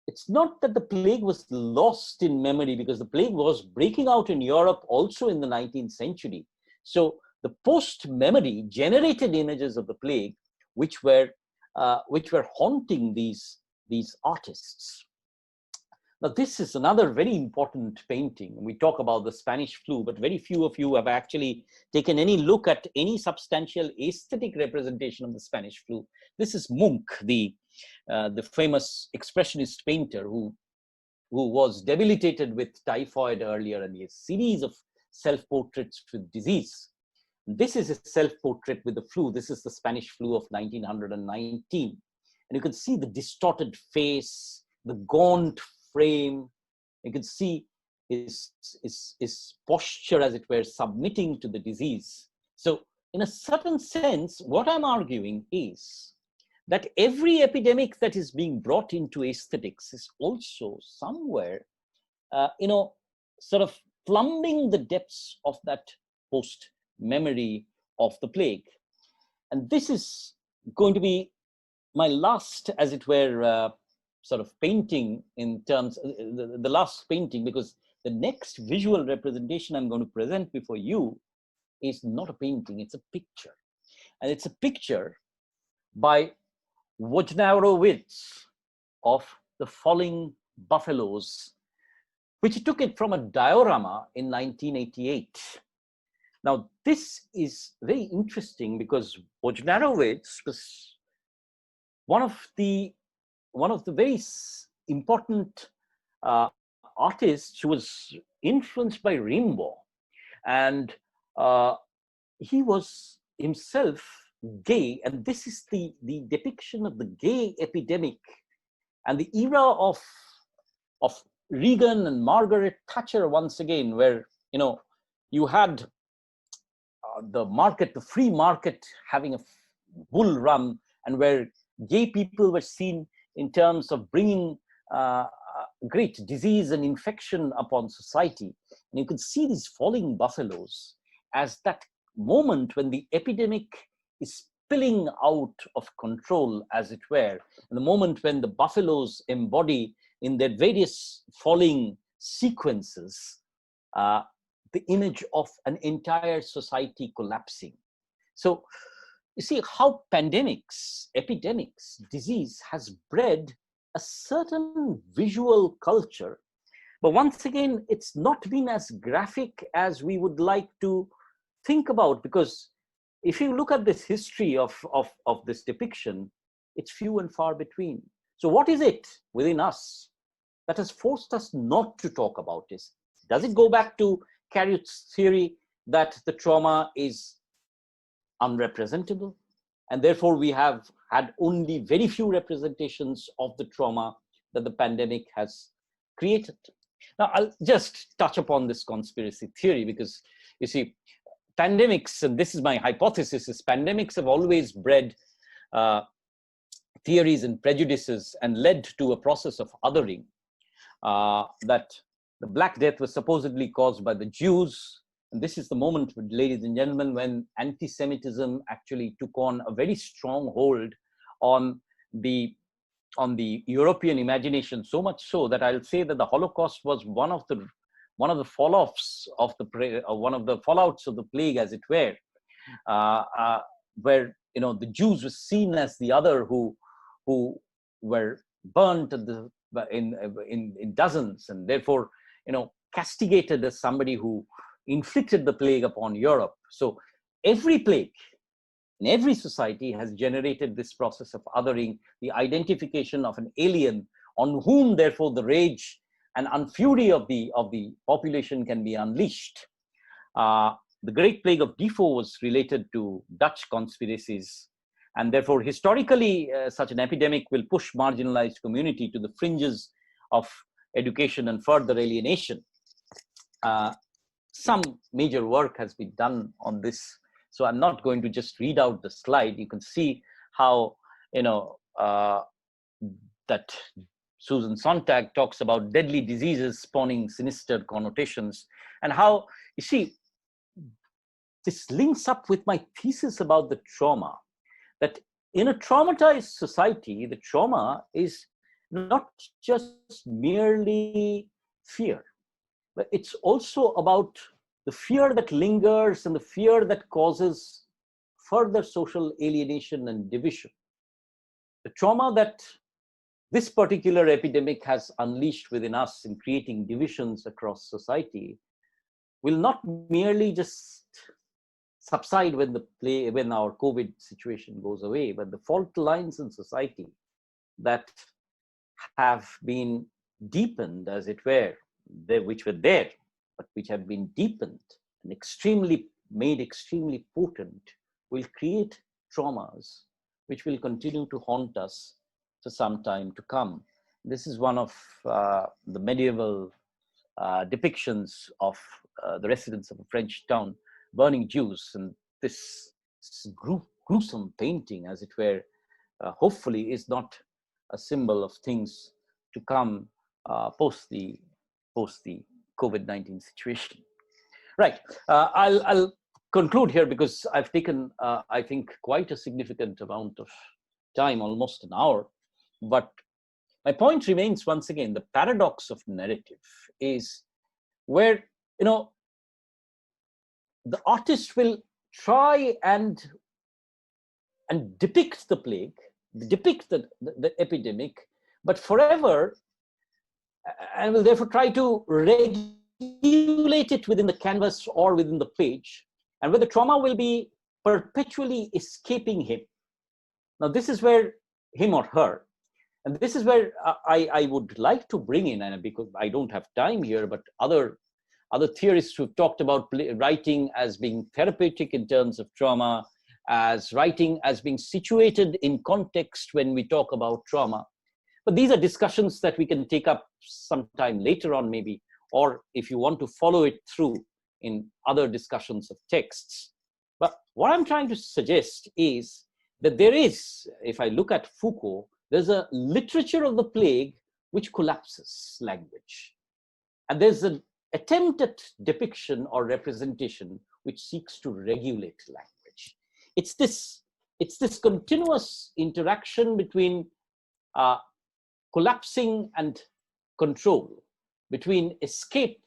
it's not that the plague was lost in memory, because the plague was breaking out in Europe also in the 19th century. So the post-memory generated images of the plague, which were haunting these artists. Now, this is another very important painting. We talk about the Spanish flu, but very few of you have actually taken any look at any substantial aesthetic representation of the Spanish flu. This is Munch, the famous expressionist painter who was debilitated with typhoid earlier, and he has a series of self-portraits with disease. This is a self-portrait with the flu. This is the Spanish flu of 1919. And you can see the distorted face, the gaunt frame. You can see his posture, as it were, submitting to the disease. So in a certain sense, what I'm arguing is that every epidemic that is being brought into aesthetics is also somewhere, sort of plumbing the depths of that post-memory of the plague. And this is going to be my last, as it were, sort of painting in terms, the last painting, because the next visual representation I'm going to present before you is not a painting, it's a picture. And it's a picture by Wojnarowicz of the falling buffaloes, which he took it from a diorama in 1988. Now, this is very interesting because Wojnarowicz was one of the very important artists who was influenced by Rimbaud, and he was himself gay, and this is the depiction of the gay epidemic and the era of Reagan and Margaret Thatcher once again, where you had the free market having a bull run, and where gay people were seen in terms of bringing great disease and infection upon society. And you can see these falling buffaloes as that moment when the epidemic is spilling out of control, as it were, and the moment when the buffaloes embody in their various falling sequences the image of an entire society collapsing. So you see how pandemics, epidemics, disease has bred a certain visual culture. But once again, it's not been as graphic as we would like to think about, because if you look at this history of this depiction, it's few and far between. So what is it within us that has forced us not to talk about this? Does it go back to Carriot's theory that the trauma is unrepresentable, and therefore we have had only very few representations of the trauma that the pandemic has created? Now, I'll just touch upon this conspiracy theory, because you see, pandemics, and this is my hypothesis, is pandemics have always bred theories and prejudices and led to a process of othering, that the Black Death was supposedly caused by the Jews. And this is the moment, ladies and gentlemen, when anti-Semitism actually took on a very strong hold on the European imagination, so much so that I'll say that the Holocaust was one of the fallouts of the plague, as it were, where the Jews were seen as the other who were burnt in dozens, and therefore castigated as somebody who inflicted the plague upon Europe. So every plague in every society has generated this process of othering, the identification of an alien on whom therefore the rage and unfury of the population can be unleashed. The Great Plague of Defoe was related to Dutch conspiracies, and therefore historically such an epidemic will push marginalized community to the fringes of education and further alienation. Some major work has been done on this, so I'm not going to just read out the slide. You can see how that Susan Sontag talks about deadly diseases spawning sinister connotations, and how, you see, this links up with my thesis about the trauma, that in a traumatized society, the trauma is not just merely fear, but it's also about the fear that lingers and the fear that causes further social alienation and division. The trauma that this particular epidemic has unleashed within us in creating divisions across society will not merely just subside when our COVID situation goes away, but the fault lines in society that have been deepened, as it were, which were there, but which have been deepened and made extremely potent, will create traumas which will continue to haunt us for some time to come. This is one of the medieval depictions of the residents of a French town burning Jews, and this gruesome painting, as it were, hopefully is not a symbol of things to come post the COVID-19 situation. Right. I'll conclude here because I've taken, I think, quite a significant amount of time, almost an hour. But my point remains, once again, the paradox of narrative is where, you know, the artist will try and depict the plague, depict the epidemic, but forever, and will therefore try to regulate it within the canvas or within the page, and where the trauma will be perpetually escaping him. Now, this is where him or her, and this is where I would like to bring in, and because I don't have time here, but other theorists who've talked about writing as being therapeutic in terms of trauma, as writing as being situated in context when we talk about trauma. But these are discussions that we can take up sometime later on maybe, or if you want to follow it through in other discussions of texts. But what I'm trying to suggest is that there is, if I look at Foucault, there's a literature of the plague which collapses language. And there's an attempt at depiction or representation which seeks to regulate language. It's this continuous interaction between collapsing and control, between escape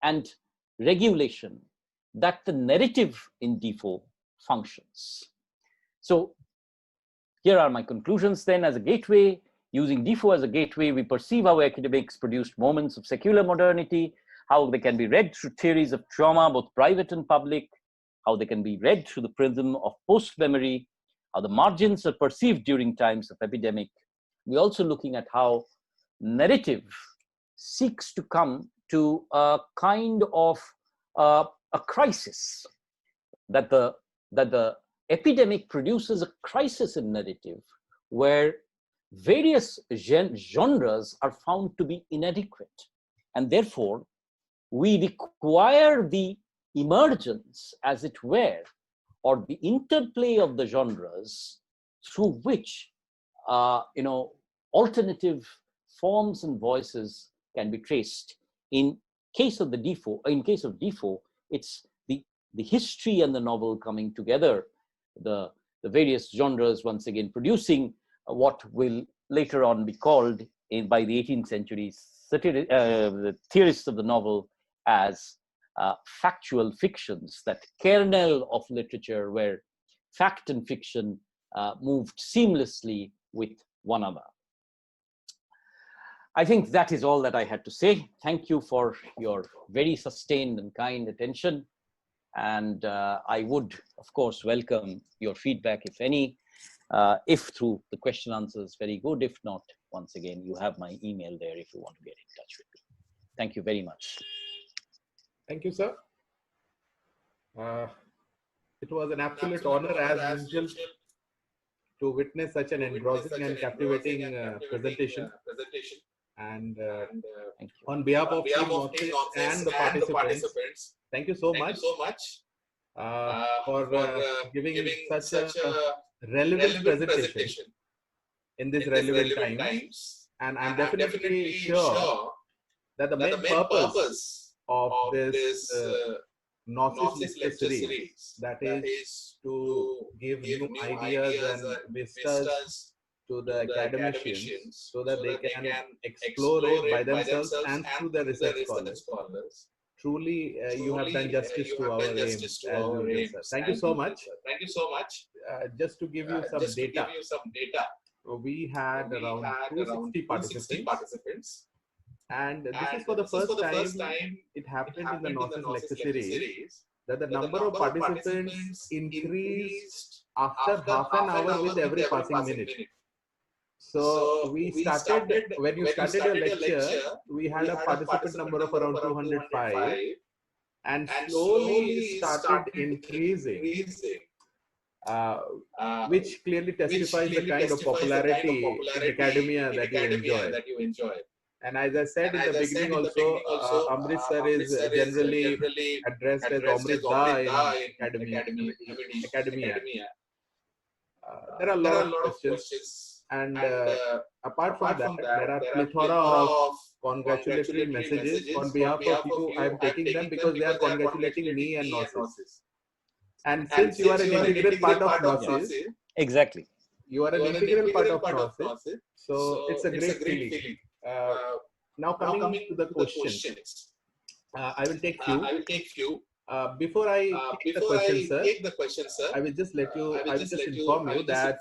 and regulation, that the narrative in Defoe functions. So here are my conclusions then. As a gateway, using Defoe as a gateway, we perceive how academics produced moments of secular modernity, how they can be read through theories of trauma, both private and public, how they can be read through the prism of post-memory, how the margins are perceived during times of epidemic. We're also looking at how narrative seeks to come to a kind of a crisis, that the epidemic produces a crisis in narrative where various genres are found to be inadequate. And therefore, we require the emergence, as it were, or the interplay of the genres through which alternative forms and voices can be traced. In case of Defoe, it's the history and the novel coming together, the various genres once again producing what will later on be called by the 18th century the theorists of the novel as factual fictions, that kernel of literature where fact and fiction moved seamlessly with one another. I think that is all that I had to say. Thank you for your very sustained and kind attention. And I would, of course, welcome your feedback, if any. If through the question answers, very good. If not, once again, you have my email there if you want to get in touch with me. Thank you very much. Thank you, sir. It was an absolute honor, as usual, to witness such an engrossing and captivating presentation. And on behalf of Team Northeast and the participants, thank you so much for giving such a relevant presentation in this relevant times. And I'm definitely sure that the main purpose of this Narcissistic lecture series, that is to give new ideas and vistas to the academicians so that they can explore it by themselves and through the research scholars. Truly, you have done justice to our aim, as usual, sir. Thank you so much. Just to give you some data. we had around 260 participants. And this is for the first time it happened in the Gnosis lecture series that the number of participants increased after half an hour with every passing minute. So we started, when you started your lecture, we had a participant number of around 205 and slowly started increasing, which clearly testifies the kind of popularity in academia that you enjoy. And as I said in the beginning also, Amrit Sir is generally addressed as Amrit Da in academia. There are a lot of questions, and apart from that, there are plethora of congratulatory messages on behalf of you. I am taking them because they are congratulating me and Gnosis. And since you are an integral part of Gnosis, exactly, you are an integral part of Gnosis, so it's a great feeling. Now coming to the questions, I will take few. Before I take the question, sir, I will just inform you that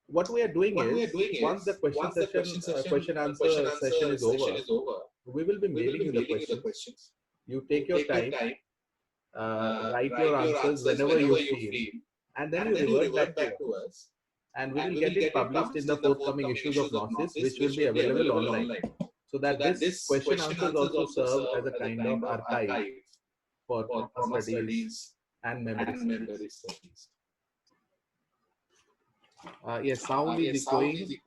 what we are doing is, once the question answer session is over, we will be mailing you the questions. You take your time, write your answers whenever you feel, and then you revert back to us, and we will get it published in the forthcoming issues of Gnosis, which will be available online. So that this question answers also serve as a kind of archive for trauma studies and memory studies. Yes, sound is echoing.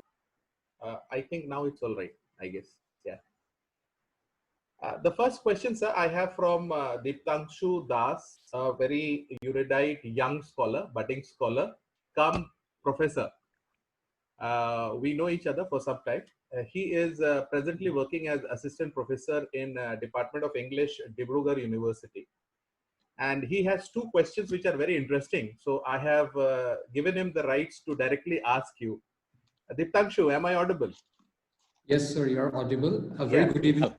I think now it's all right, I guess. Yeah. The first question, sir, I have from Deeptanshu Das, a very erudite young scholar, budding scholar, come professor. We know each other for some time. He is presently working as assistant professor in Department of English, Dibrugarh University. And he has two questions which are very interesting. So I have given him the rights to directly ask you. Deeptanshu, am I audible? Yes, sir, you're audible. A very good evening.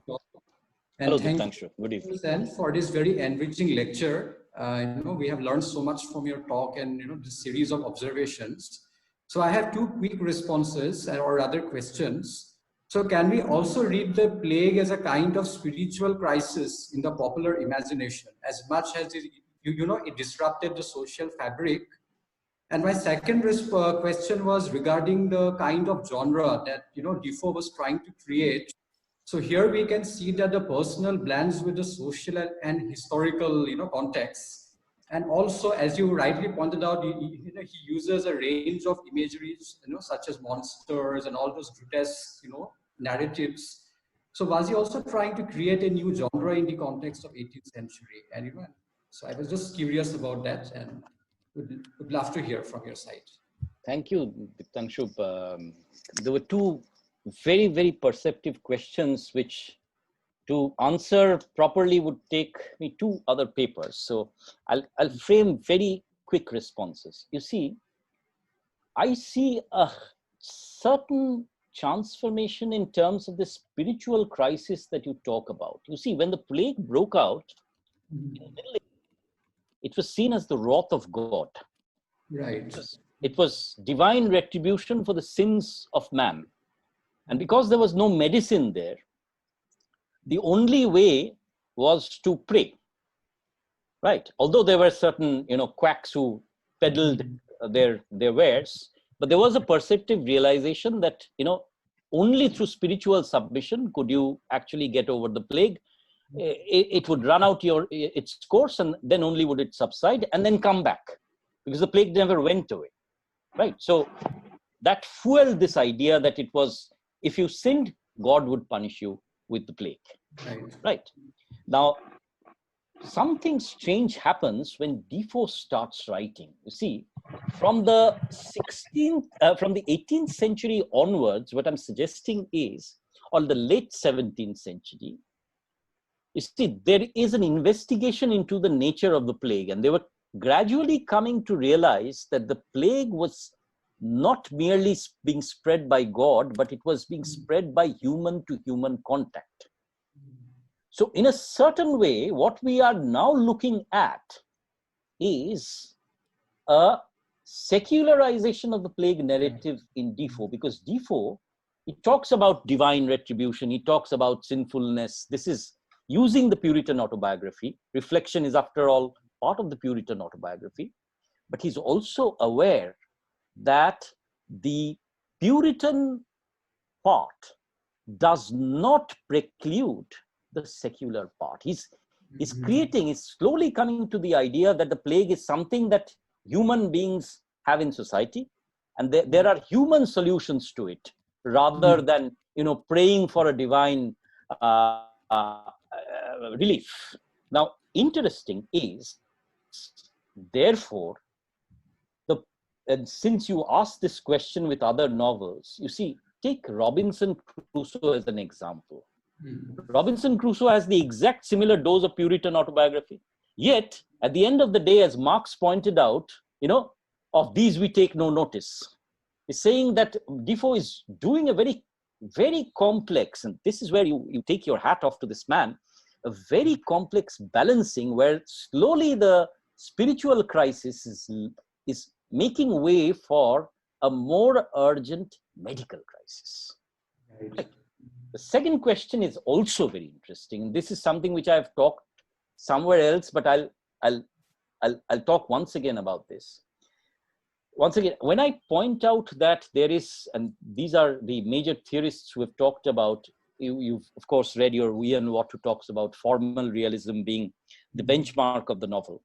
And hello, thank Deeptanshu. Good evening. Sen, for this very enriching lecture. We have learned so much from your talk and this series of observations. So I have two quick responses or rather questions. So can we also read the plague as a kind of spiritual crisis in the popular imagination, as much as it disrupted the social fabric? And my second question was regarding the kind of genre that Defoe was trying to create. So here we can see that the personal blends with the social and historical context. And also, as you rightly pointed out, he uses a range of imageries, such as monsters and all those grotesque, narratives. So was he also trying to create a new genre in the context of 18th century? And so I was just curious about that, and would love to hear from your side. Thank you, Deeptanshu. There were two very, very perceptive questions which, to answer properly, would take me two other papers. So I'll frame very quick responses. You see, I see a certain transformation in terms of the spiritual crisis that you talk about. You see, when the plague broke out, in the Middle Ages, it was seen as the wrath of God. Right. It was divine retribution for the sins of man. And because there was no medicine there, the only way was to pray, right? Although there were certain, quacks who peddled their wares, but there was a perceptive realization that, only through spiritual submission could you actually get over the plague. It would run out its course, and then only would it subside and then come back, because the plague never went away, right? So that fueled this idea that it was, if you sinned, God would punish you with the plague. Right. Now, something strange happens when Defoe starts writing. You see, from the 18th century onwards, what I'm suggesting is, or the late 17th century, you see, there is an investigation into the nature of the plague, and they were gradually coming to realize that the plague was not merely being spread by God, but it was being spread by human to human contact. So in a certain way, what we are now looking at is a secularization of the plague narrative in Defoe, because Defoe, he talks about divine retribution, he talks about sinfulness. This is using the Puritan autobiography. Reflection is, after all, part of the Puritan autobiography. But he's also aware that the Puritan part does not preclude the secular part. He's creating, he's slowly coming to the idea that the plague is something that human beings have in society, and there are human solutions to it, rather than, praying for a divine relief. Now, interesting is, therefore, and since you asked this question with other novels, you see, take Robinson Crusoe as an example. Robinson Crusoe has the exact similar dose of Puritan autobiography. Yet, at the end of the day, as Marx pointed out, of these we take no notice. He's saying that Defoe is doing a very, very complex, and this is where you take your hat off to this man, a very complex balancing where slowly the spiritual crisis is making way for a more urgent medical crisis. Right. The second question is also very interesting. This is something which I've talked somewhere else, but I'll talk once again about this. Once again, when I point out that there is, and these are the major theorists who have talked about, you've of course read your Ian Watt, who talks about formal realism being the benchmark of the novel.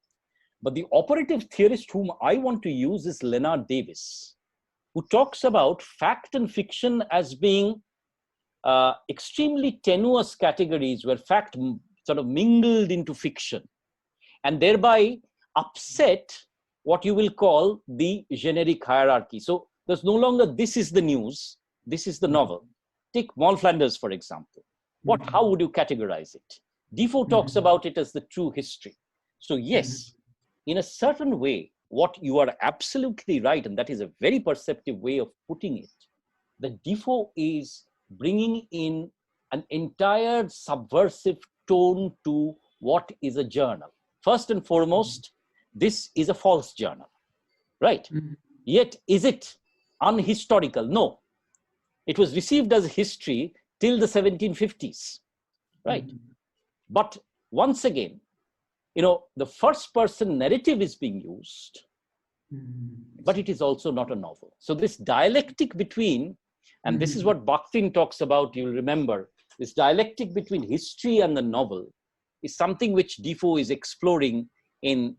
But the operative theorist whom I want to use is Leonard Davis, who talks about fact and fiction as being extremely tenuous categories where fact sort of mingled into fiction, and thereby upset what you will call the generic hierarchy. So there's no longer, this is the news, this is the novel. Take Moll Flanders, for example. How would you categorize it? Defoe talks about it as the true history. So yes, in a certain way, what you are absolutely right, and that is a very perceptive way of putting it, that Defoe is bringing in an entire subversive tone to what is a journal. First and foremost, this is a false journal, right? Yet, is it unhistorical? No. It was received as history till the 1750s, right? But once again, the first person narrative is being used, but it is also not a novel. So this dialectic between, and this is what Bakhtin talks about, you'll remember, this dialectic between history and the novel is something which Defoe is exploring in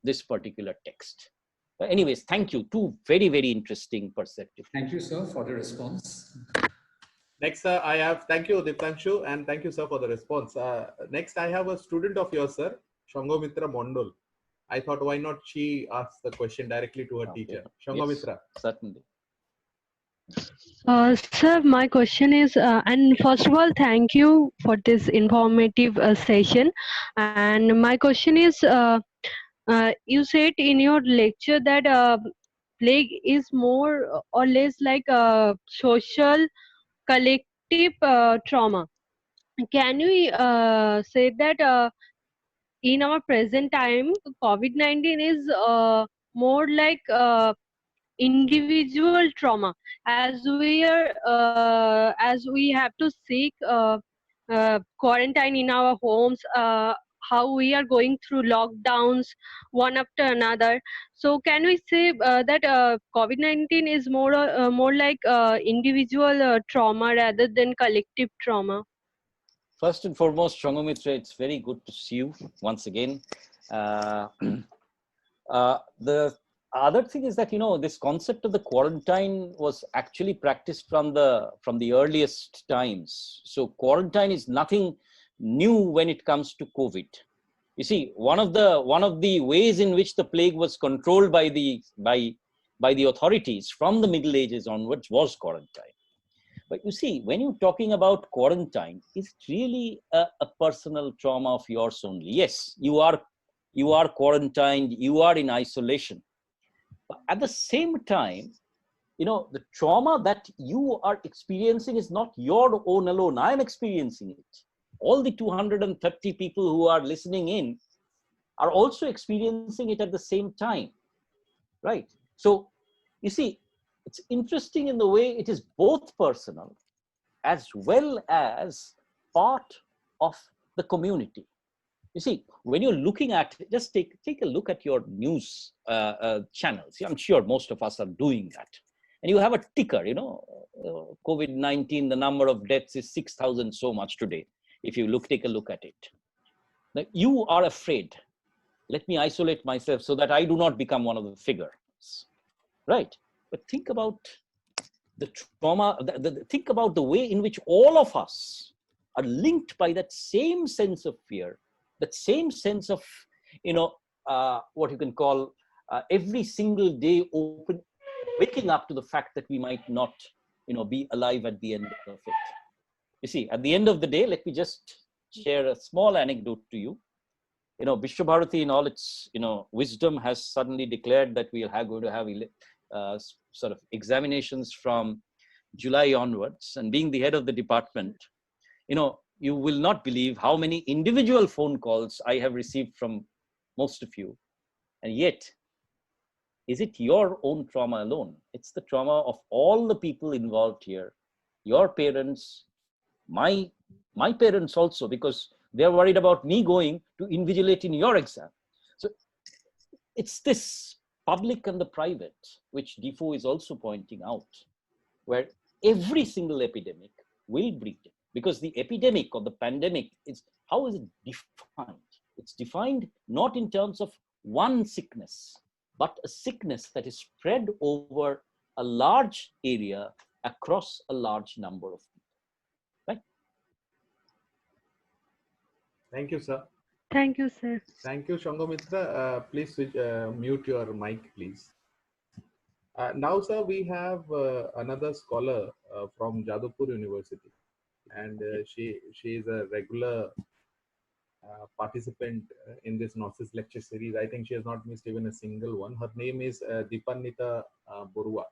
this particular text. But anyways, thank you. Two very, very interesting perceptive. Thank you, sir, for the response. Next, I have, thank you, Diptanshu, and thank you, sir, for the response. Next, I have a student of yours, sir, Shangomitra Mondol. I thought, why not she ask the question directly to her teacher? Shangomitra. Yes, certainly. Sir, my question is, and first of all, thank you for this informative session. And my question is, you said in your lecture that plague is more or less like a social collective trauma. Can you say that in our present time, COVID-19 is more like individual trauma, as we have to seek quarantine in our homes, how we are going through lockdowns one after another. So can we say that COVID-19 is more like individual trauma rather than collective trauma? First and foremost, Shangomitra, it's very good to see you once again. The other thing is that, this concept of the quarantine was actually practiced from the earliest times. So quarantine is nothing new when it comes to COVID. You see, one of the ways in which the plague was controlled by the authorities from the Middle Ages onwards was quarantine. But you see, when you're talking about quarantine, it's really a personal trauma of yours only. Yes, you are quarantined, you are in isolation. But at the same time, the trauma that you are experiencing is not your own alone. I am experiencing it. All the 230 people who are listening in are also experiencing it at the same time, right? So you see, it's interesting in the way it is both personal as well as part of the community. You see, when you're looking at, just take a look at your news channels. I'm sure most of us are doing that. And you have a ticker, you know, COVID-19, the number of deaths is 6,000 so much today. If you take a look at it. Now, you are afraid. Let me isolate myself so that I do not become one of the figures, right? But think about the trauma, think about the way in which all of us are linked by that same sense of fear, that same sense of, you know, what you can call every single day waking up to the fact that we might not, you know, be alive at the end of it. You see, at the end of the day, let me just share a small anecdote to you. You know, Visva-Bharati in all its, you know, wisdom has suddenly declared that we are going to have sort of examinations from July onwards. And being the head of the department, you know, you will not believe how many individual phone calls I have received from most of you. And yet, is it your own trauma alone? It's the trauma of all the people involved here. Your parents, my parents also, because they're worried about me going to invigilate in your exam. So it's this public and the private, which Defoe is also pointing out, where every single epidemic will breed it. Because the epidemic or the pandemic is, how is it defined? It's defined not in terms of one sickness, but a sickness that is spread over a large area across a large number of people. Right? Thank you, sir. Thank you, sir. Thank you, Shangomitra. Please switch, mute your mic, please. Now, sir, we have another scholar from Jadavpur University, and she is a regular participant in this Narcissus lecture series. I think she has not missed even a single one. Her name is Deepanita Borua.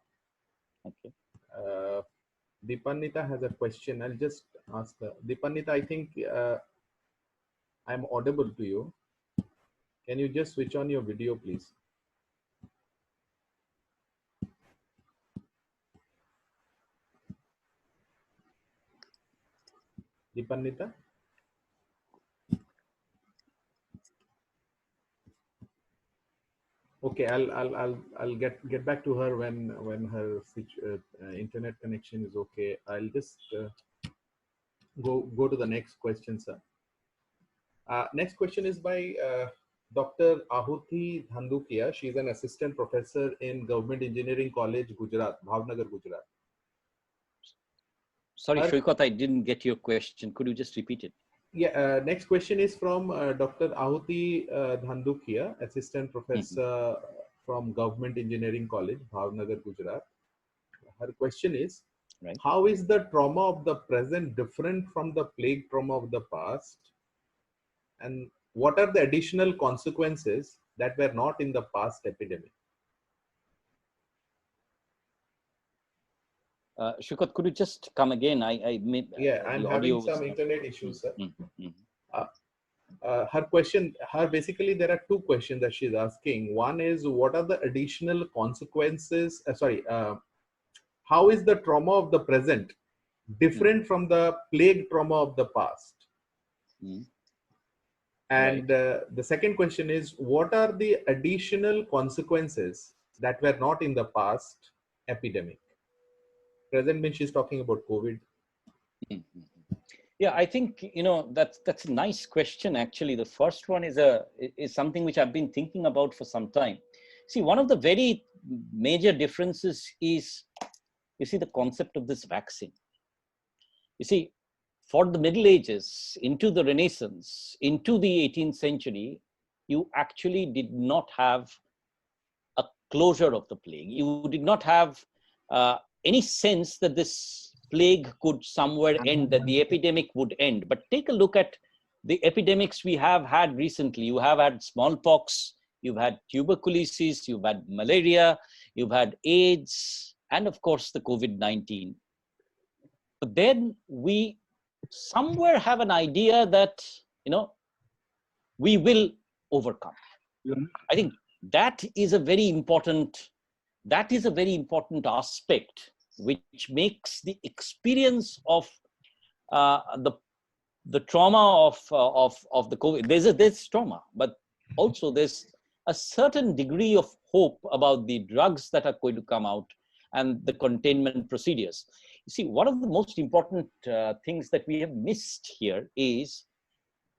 Okay. Deepanita has a question. I'll just ask her. Deepanita, I think I'm audible to you. Can you just switch on your video, please? Deepanita? Okay, I'll get back to her when her internet connection is okay. I'll just go to the next question, sir. Next question is by Dr. Ahuti Dhandukia. She's an assistant professor in Government Engineering College, Gujarat, Bhavnagar, Gujarat. Sorry, Shrikot, I didn't get your question. Could you just repeat it? Yeah, next question is from Dr. Ahuti Dhandukia, assistant professor from Government Engineering College, Bhavnagar, Gujarat. Her question is, right, how is the trauma of the present different from the plague trauma of the past? And what are the additional consequences that were not in the past epidemic? Shrikot, could you just come again? Yeah, I'm having some internet issues, sir. Her question, basically there are two questions that she's asking. One is, what are the additional consequences? How is the trauma of the present different from the plague trauma of the past? And the second question is, what are the additional consequences that were not in the past epidemic? Present means she's talking about COVID. Yeah, I think, you know, that's a nice question. Actually, the first one is something which I've been thinking about for some time. See, one of the very major differences is, you see, the concept of this vaccine. You see, for the Middle Ages, into the Renaissance, into the 18th century, you actually did not have a closure of the plague. You did not have any sense that this plague could somewhere end, that the epidemic would end. But take a look at the epidemics we have had recently. You have had smallpox, you've had tuberculosis, you've had malaria, you've had AIDS, and of course the COVID-19. But then we somewhere have an idea that, you know, we will overcome. I think that is a very important aspect which makes the experience of the trauma of the COVID. There's trauma, but also there's a certain degree of hope about the drugs that are going to come out and the containment procedures. You see, one of the most important things that we have missed here is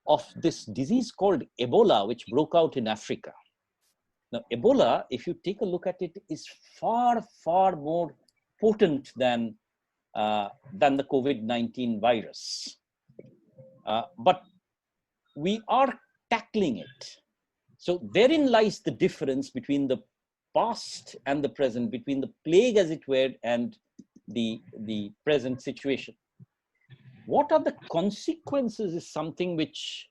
of this disease called Ebola, which broke out in Africa. Now, Ebola, if you take a look at it, is far, far more potent than the COVID-19 virus. But we are tackling it. So therein lies the difference between the past and the present, between the plague, as it were, and the present situation. What are the consequences is something which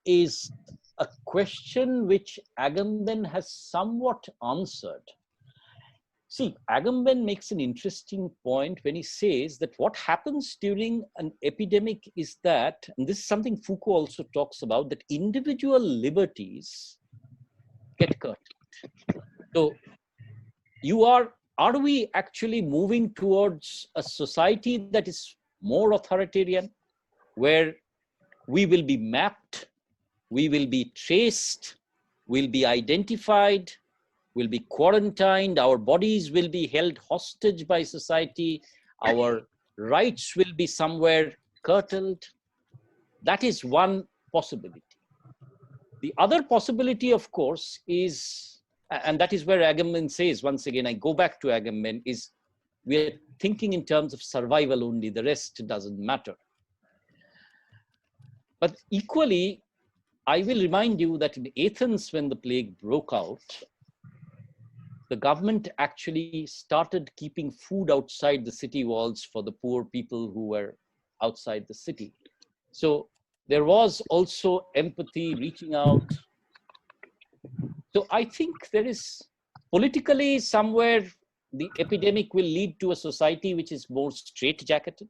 is a question which Agamben has somewhat answered. See, Agamben makes an interesting point when he says that what happens during an epidemic is that, and this is something Foucault also talks about, that individual liberties get curtailed. So are we actually moving towards a society that is more authoritarian, where we will be mapped, we will be traced, we'll be identified, we'll be quarantined, our bodies will be held hostage by society, our rights will be somewhere curtailed? That is one possibility. The other possibility, of course, is, and that is where Agamben says, once again, I go back to Agamben, is we're thinking in terms of survival only, the rest doesn't matter. But equally, I will remind you that in Athens, when the plague broke out, the government actually started keeping food outside the city walls for the poor people who were outside the city. So there was also empathy, reaching out. So I think there is politically somewhere the epidemic will lead to a society which is more straitjacketed.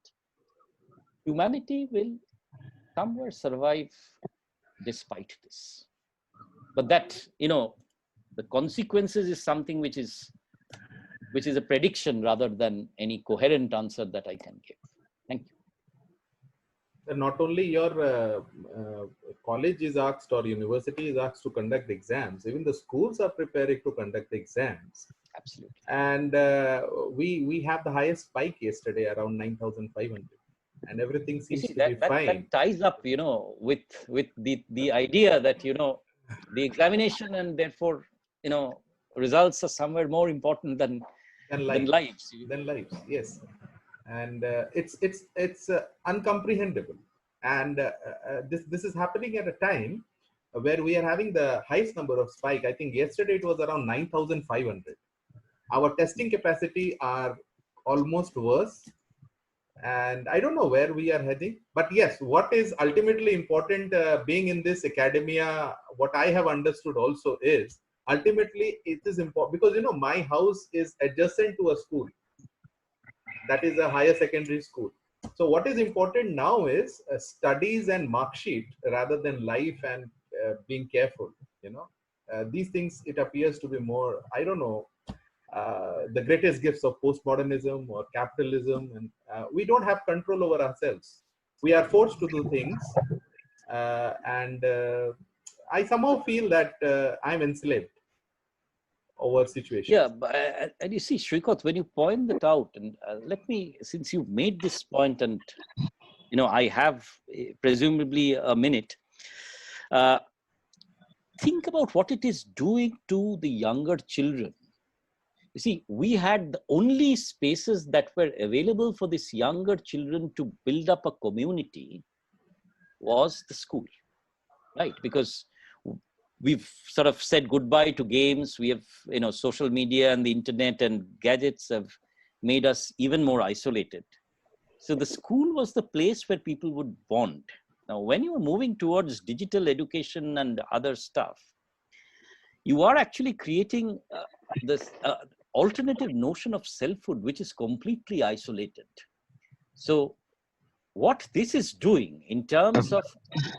Humanity will somewhere survive despite this. But that, the consequences is something which is a prediction rather than any coherent answer that I can give. Thank you. Not only your college is asked or university is asked to conduct exams, even the schools are preparing to conduct exams. Absolutely. And we have the highest spike yesterday, around 9,500. And everything seems to be fine. That ties up, with the idea that, the examination and therefore, results are somewhere more important than lives. Than lives, yes. And it's uncomprehendable. And this is happening at a time where we are having the highest number of spike. I think yesterday it was around 9,500. Our testing capacity are almost worse. And I don't know where we are heading, but yes, what is ultimately important being in this academia, what I have understood also is ultimately it is important because, my house is adjacent to a school. That is a higher secondary school. So what is important now is studies and mark sheet rather than life and being careful, these things, it appears to be more, I don't know, the greatest gifts of postmodernism or capitalism, and we don't have control over ourselves. We are forced to do things, and I somehow feel that I'm enslaved over situations. Yeah, and you see, Shrikant, when you point that out, and let me, since you've made this point, and I have presumably a minute, think about what it is doing to the younger children. You see, we had the only spaces that were available for these younger children to build up a community was the school, right? Because we've sort of said goodbye to games. We have, social media and the internet and gadgets have made us even more isolated. So the school was the place where people would bond. Now, when you are moving towards digital education and other stuff, you are actually creating this alternative notion of selfhood, which is completely isolated. So what this is doing in terms of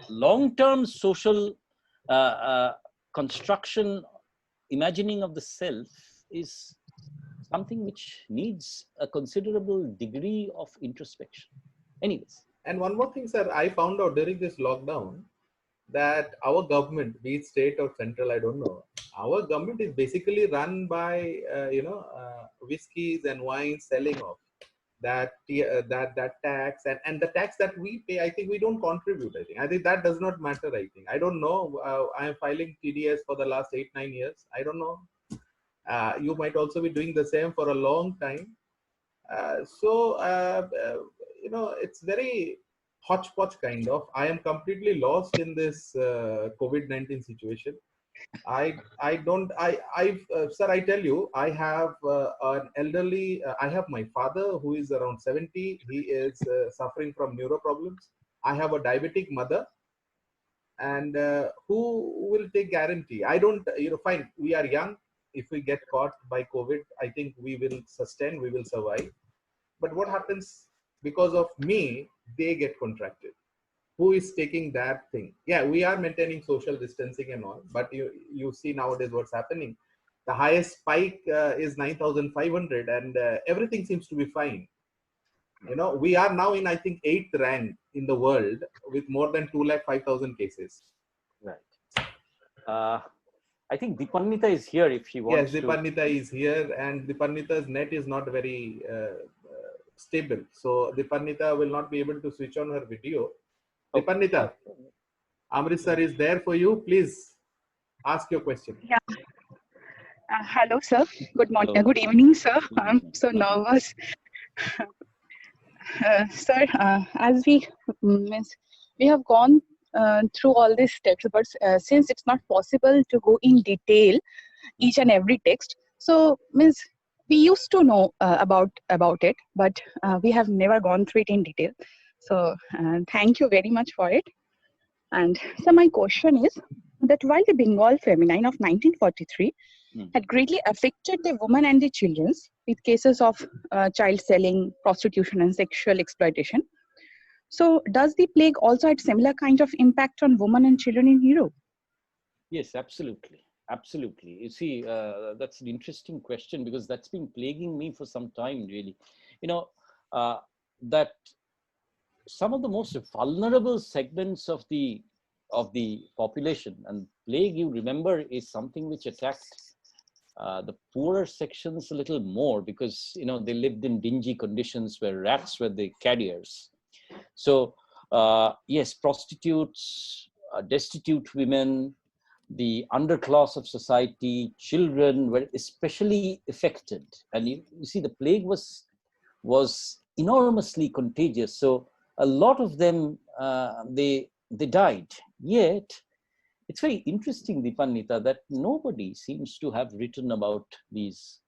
long-term social construction, imagining of the self is something which needs a considerable degree of introspection. Anyways. And one more thing, sir, I found out during this lockdown that our government, be it state or central, I don't know, our government is basically run by, whiskeys and wines selling off. That tax and the tax that we pay, I think we don't contribute. I think that does not matter. I don't know. I am filing TDS for the last 8-9 years. I don't know. You might also be doing the same for a long time. It's very hodgepodge kind of. I am completely lost in this COVID-19 situation. Sir, I tell you, I have an elderly, I have my father who is around 70. He is suffering from neuro problems. I have a diabetic mother, and who will take guarantee? I don't, fine, we are young. If we get caught by COVID, I think we will sustain, we will survive. But what happens because of me, they get contracted? Who is taking that thing? Yeah, we are maintaining social distancing and all, but you see nowadays what's happening. The highest spike is 9,500 and everything seems to be fine. We are now in, I think, 8th rank in the world with more than 205,000 cases. Right. I think Dipannita is here if she wants to. Yes, Dipannita is here, and Dipannita's net is not very stable. So Dipannita will not be able to switch on her video. Dipannita, Amrit sir is there for you. Please ask your question. Yeah. Hello, sir. Good morning. Hello. Good evening, sir. I'm so nervous. Sir, as we have gone through all these texts, but since it's not possible to go in detail each and every text, so we used to know about it, but we have never gone through it in detail. So thank you very much for it. And so my question is that while the Bengal Feminine of 1943 had greatly affected the women and the children with cases of child selling, prostitution and sexual exploitation, so does the plague also had similar kind of impact on women and children in Europe? Yes, absolutely. Absolutely. You see, that's an interesting question because that's been plaguing me for some time, really. That some of the most vulnerable segments of the population, and plague, you remember, is something which attacked the poorer sections a little more because they lived in dingy conditions where rats were the carriers. So yes, prostitutes, destitute women, the underclass of society, children were especially affected. And you see, the plague was enormously contagious. So a lot of them, they died. Yet, it's very interesting, Dipannita, that nobody seems to have written about these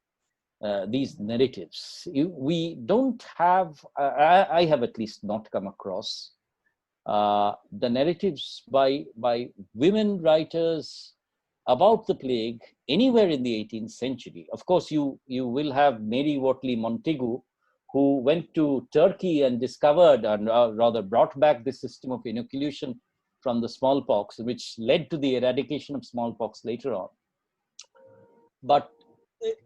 narratives. We don't have, I have at least not come across the narratives by women writers about the plague anywhere in the 18th century. Of course, you will have Mary Wortley Montagu, who went to Turkey and discovered, and rather brought back this system of inoculation from the smallpox, which led to the eradication of smallpox later on. But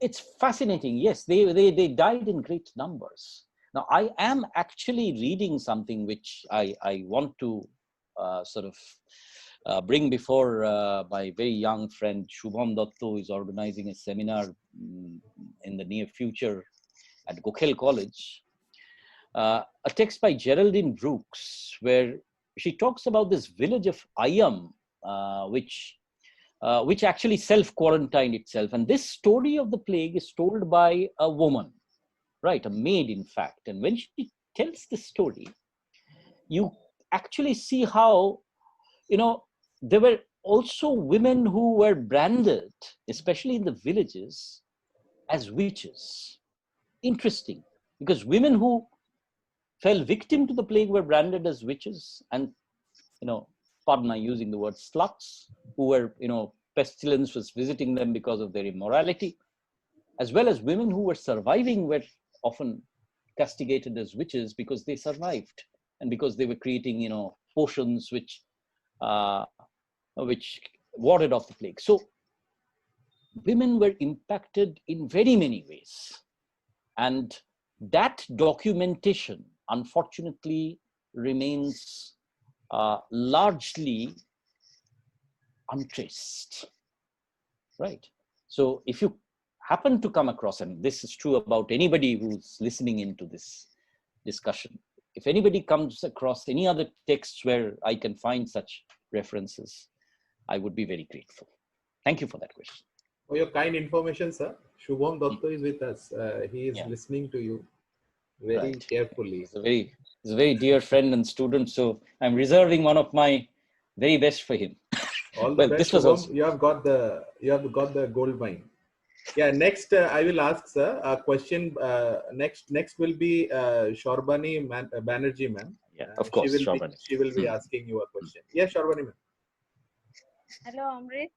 it's fascinating. Yes, they died in great numbers. Now, I am actually reading something which I want to bring before my very young friend Shubham Datta, who is organizing a seminar in the near future at Gokhale College. A text by Geraldine Brooks, where she talks about this village of Ayam, which actually self-quarantined itself. And this story of the plague is told by a woman, right, a maid in fact. And when she tells the story, you actually see how, there were also women who were branded, especially in the villages, as witches. Interesting, because women who fell victim to the plague were branded as witches, and pardon my using the word sluts, who were, pestilence was visiting them because of their immorality, as well as women who were surviving were often castigated as witches because they survived and because they were creating, potions which warded off the plague. So women were impacted in very many ways. And that documentation, unfortunately, remains largely untraced, right? So if you happen to come across, and this is true about anybody who's listening into this discussion, if anybody comes across any other texts where I can find such references, I would be very grateful. Thank you for that question. For your kind information, sir. Shubham Dotto is with us. He is listening to you very carefully. He's a very dear friend and student, so I'm reserving one of my very best for him. All the best, Shubham. You have got the gold mine. Yeah, next I will ask, sir, a question. Next will be Shorbani Banerjee, ma'am. Yeah, of course, she will be asking you a question. Yeah, Shorbani, ma'am. Hello, Amrit.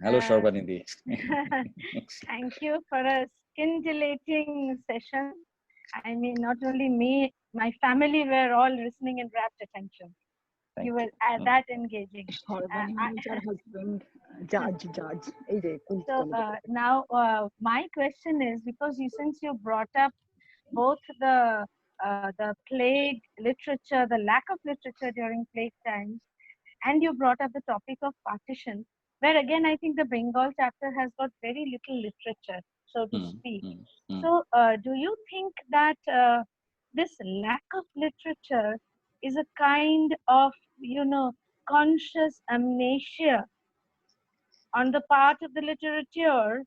Hello, Shorbani. Thank you for a scintillating session. I mean, not only me, my family were all listening in rapt attention. You were that engaging. So now my question is, because since you brought up both the plague literature, the lack of literature during plague times, and you brought up the topic of partition, where again I think the Bengal chapter has got very little literature, so to speak. So do you think that this lack of literature is a kind of, conscious amnesia on the part of the literature,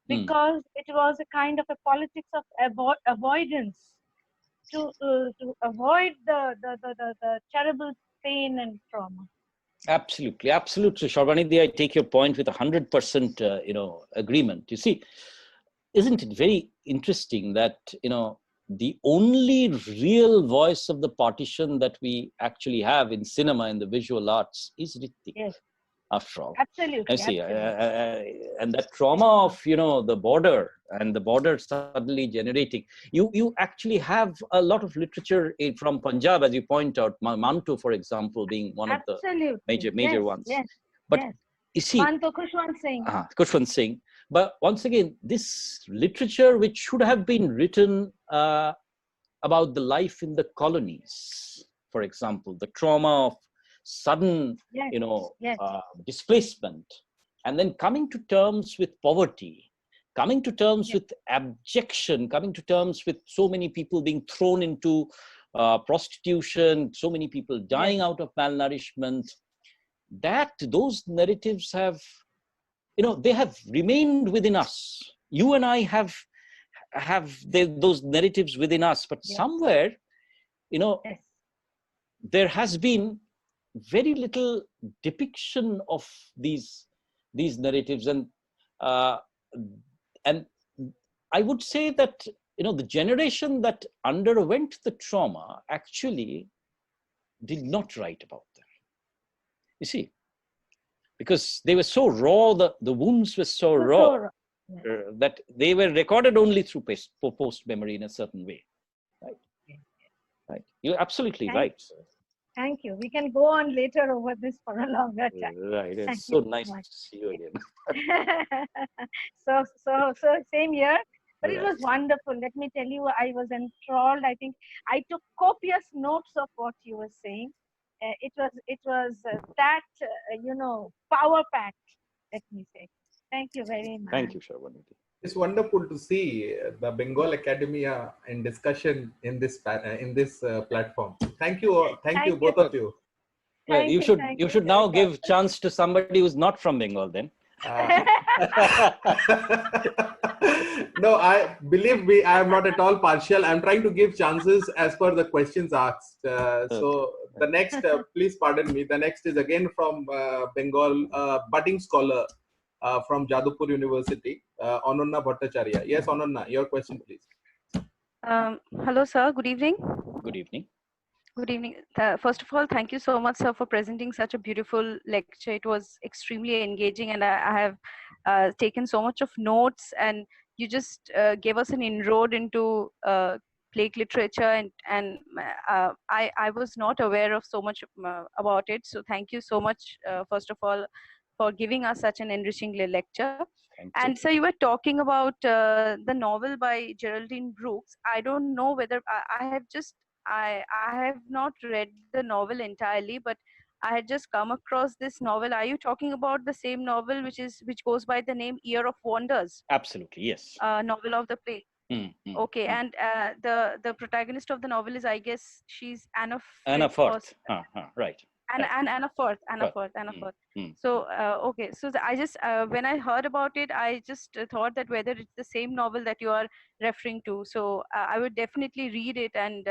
because it was a kind of a politics of avoidance to avoid the terrible pain and trauma? Absolutely, absolutely, Shorbani. I take your point with 100%, agreement. You see, isn't it very interesting that the only real voice of the partition that we actually have in cinema, in the visual arts, is Ritik. Yes. After all, absolutely. I see, absolutely. And that trauma of the border and the border suddenly generating. You actually have a lot of literature from Punjab, as you point out, Manto, for example, being one of the major ones. Yes. But you see, Manto, Khushwant Singh. Khushwant Singh. But once again, this literature, which should have been written about the life in the colonies, for example, the trauma of sudden, displacement, and then coming to terms with poverty, coming to terms with abjection, coming to terms with so many people being thrown into prostitution, so many people dying out of malnourishment, those narratives have, they have remained within us. You and I have those narratives within us, but somewhere, there has been very little depiction of these narratives, and I would say that the generation that underwent the trauma actually did not write about them. You see, because they were so raw, the wounds were so raw that they were recorded only through post memory in a certain way. Right. You're absolutely right. Thank you. We can go on later over this for a longer time. Right. It's so nice to see you again. so same here. But it was wonderful. Let me tell you, I was enthralled. I think I took copious notes of what you were saying. It was that power packed. Let me say. Thank you very much. Thank you, Shorbani. It's wonderful to see the Bengal Academia in discussion in this platform. Thank you both of you. Well, you should now give chance to somebody who's not from Bengal then. No, I am not at all partial. I'm trying to give chances as per the questions asked. So the next, please pardon me, the next is again from Bengal, budding scholar from Jadavpur University, Ananya Bhattacharya. Yes, Ananya, your question, please. Hello, sir. Good evening. Good evening. Good evening. First of all, thank you so much, sir, for presenting such a beautiful lecture. It was extremely engaging, and I have taken so much of notes, and you just gave us an inroad into plague literature, and I was not aware of so much about it. So thank you so much, first of all, for giving us such an enriching lecture. And so you were talking about the novel by Geraldine Brooks. I don't know whether I have not read the novel entirely, but I had just come across this novel. Are you talking about the same novel which goes by the name Year of Wonders? Absolutely, yes. Novel of the plague. Okay, and the protagonist of the novel is, I guess, she's Anna Furst. Right. Anna Furst. So okay, so I just when I heard about it, I just thought that whether it's the same novel that you are referring to. So I would definitely read it and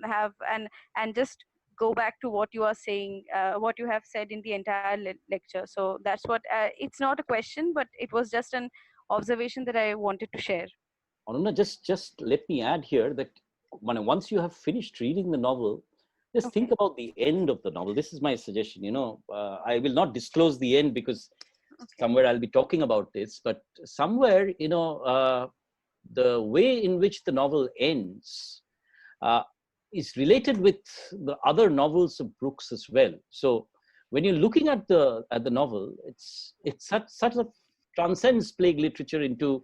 have and just go back to what you are saying, what you have said in the entire lecture. So that's what it's not a question, but it was just an observation that I wanted to share. Anuna, just let me add here that once you have finished reading the novel, just think about the end of the novel. This is my suggestion. You know, I will not disclose the end because somewhere I'll be talking about this, but somewhere, you know, the way in which the novel ends is related with the other novels of Brooks as well. So when you're looking at the novel, it's such a transcends plague literature into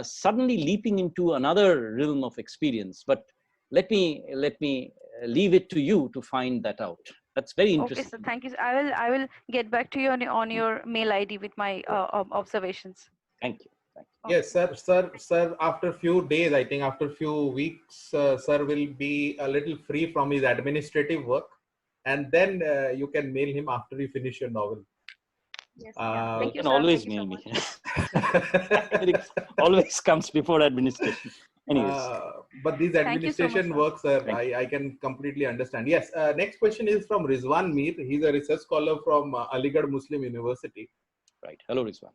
suddenly leaping into another realm of experience. But let me leave it to you to find that out. That's very interesting. Okay, so thank you. I will get back to you on your mail ID with my observations. Thank you. Yes, sir. After few days, I think after few weeks, sir will be a little free from his administrative work, and then you can mail him after you finish your novel. Yes, thank you, can always mail me. It always comes before administration. Anyways. But these administration works, sir, I can completely understand. Yes. Next question is from Rizwan Mir. He's a research scholar from Aligarh Muslim University. Right. Hello, Rizwan.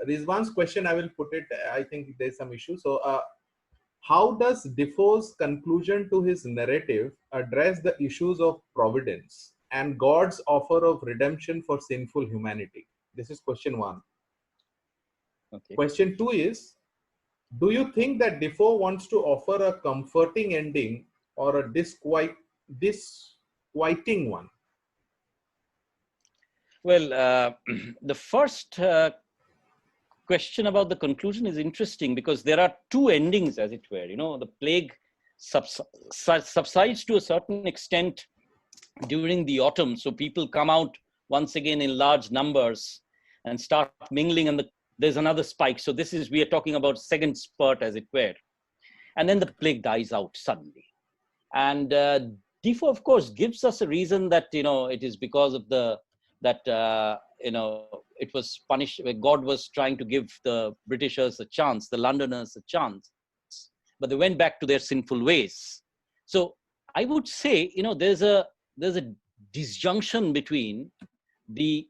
Rizwan's question, I will put it. I think there's some issue. So, how does Defoe's conclusion to his narrative address the issues of providence and God's offer of redemption for sinful humanity? This is question 1. Okay. Question 2 is, do you think that Defoe wants to offer a comforting ending or a disquieting one? Well, the first question about the conclusion is interesting because there are two endings, as it were. You know, the plague subsides to a certain extent during the autumn. So people come out once again in large numbers and start mingling, and there's another spike. So we are talking about second spurt, as it were. And then the plague dies out suddenly. And Defoe, of course, gives us a reason that, you know, it is because of you know, it was punished. God was trying to give the Britishers a chance, the Londoners a chance, but they went back to their sinful ways. So I would say, you know, there's a disjunction between the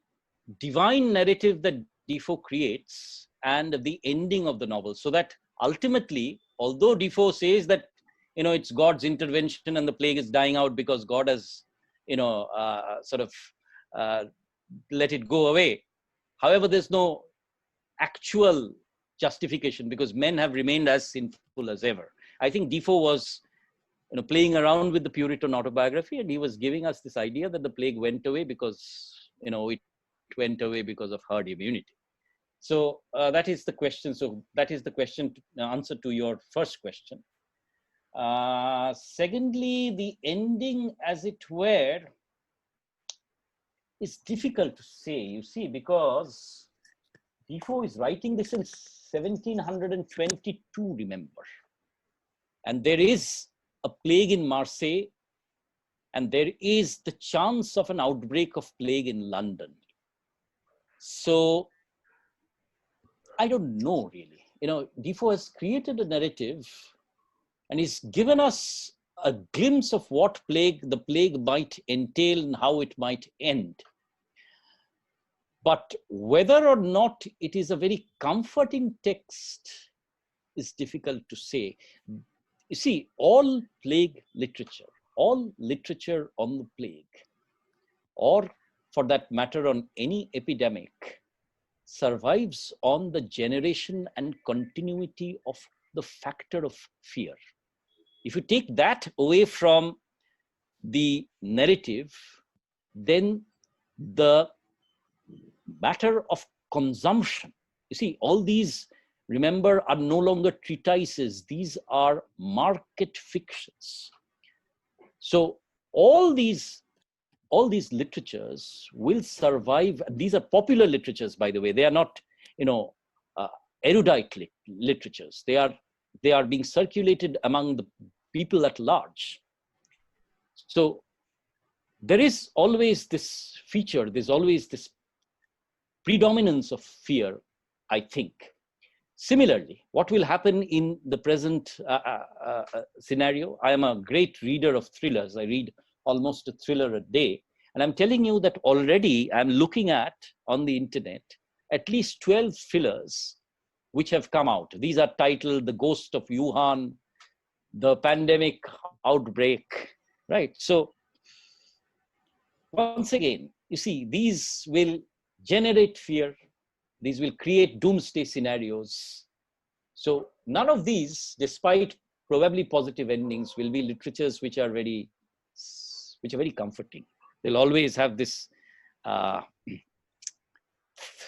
divine narrative that Defoe creates and the ending of the novel. So that ultimately, although Defoe says that, you know, it's God's intervention and the plague is dying out because God has, you know, let it go away. However, there's no actual justification because men have remained as sinful as ever. I think Defoe was, you know, playing around with the Puritan autobiography, and he was giving us this idea that the plague went away because, you know, it went away because of herd immunity. So that is the question. So that is the question, answer to your first question. Secondly, the ending, as it were, is difficult to say, you see, because Defoe is writing this in 1722, remember. And there is a plague in Marseille, and there is the chance of an outbreak of plague in London. So I don't know, really. You know, Defoe has created a narrative and he's given us a glimpse of what the plague might entail and how it might end. But whether or not it is a very comforting text is difficult to say. You see, all plague literature, all literature on the plague, or for that matter on any epidemic, survives on the generation and continuity of the factor of fear. If you take that away from the narrative, then the matter of consumption. You see, all these, remember, are no longer treatises. These are market fictions. So all these literatures will survive. These are popular literatures, by the way. They are not, erudite literatures. They are being circulated among the people at large. So there is always this feature, there's always this predominance of fear, I think. Similarly, what will happen in the present scenario? I am a great reader of thrillers. I read almost a thriller a day. And I'm telling you that already I'm looking at, on the internet, at least 12 thrillers which have come out. These are titled The Ghost of Wuhan, The Pandemic Outbreak, right? So once again, you see, these will generate fear. These will create doomsday scenarios. So none of these, despite probably positive endings, will be literatures which are very comforting. They'll always have this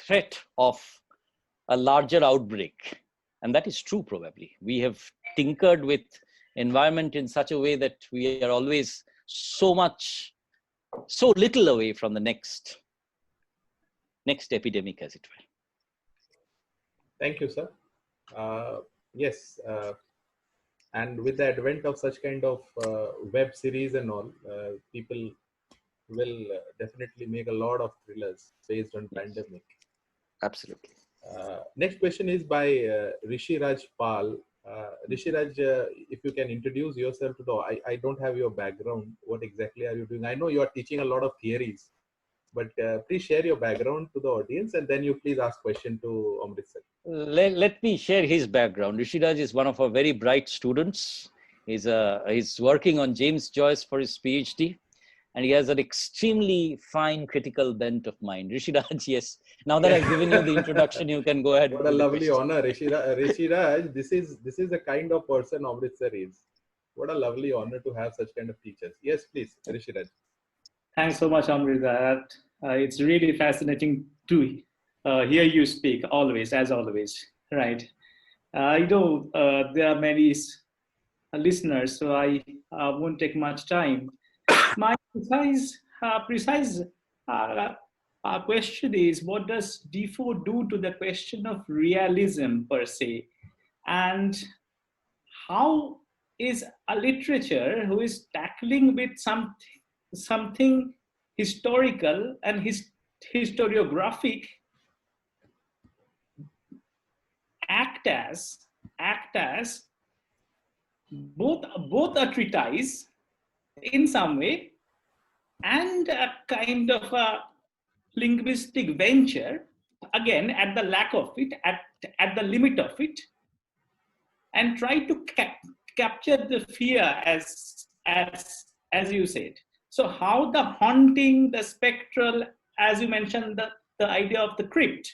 threat of a larger outbreak. And that is true, probably. We have tinkered with environment in such a way that we are always so little away from the next epidemic, as it were. Thank you, sir. Yes, and with the advent of such kind of web series and all, people will definitely make a lot of thrillers based on pandemic. Absolutely. Next question is by Rishi Raj Pal. Rishi Raj, if you can introduce yourself to the, I don't have your background. What exactly are you doing? I know you are teaching a lot of theories, but please share your background to the audience, and then you please ask question to Amrit Sen. Let me share his background. Rishi Raj is one of our very bright students. He's working on James Joyce for his PhD, and he has an extremely fine critical bent of mind. Rishi Raj, yes. Now that I've given you the introduction, you can go ahead. What a lovely honor, Rishi Raj. This is the kind of person Amrit Sir is. What a lovely honor to have such kind of teachers. Yes, please, Rishi Raj. Thanks so much, Amrit. It's really fascinating to hear you speak, always, as always, right? I know there are many listeners, so I won't take much time. My precise question is, what does Defoe do to the question of realism per se? And how is a literature who is tackling with something historical and historiographic act as both a treatise in some way and a kind of a linguistic venture, again at the lack of it, at the limit of it, and try to capture the fear as you said. So how the haunting, the spectral, as you mentioned, the idea of the crypt,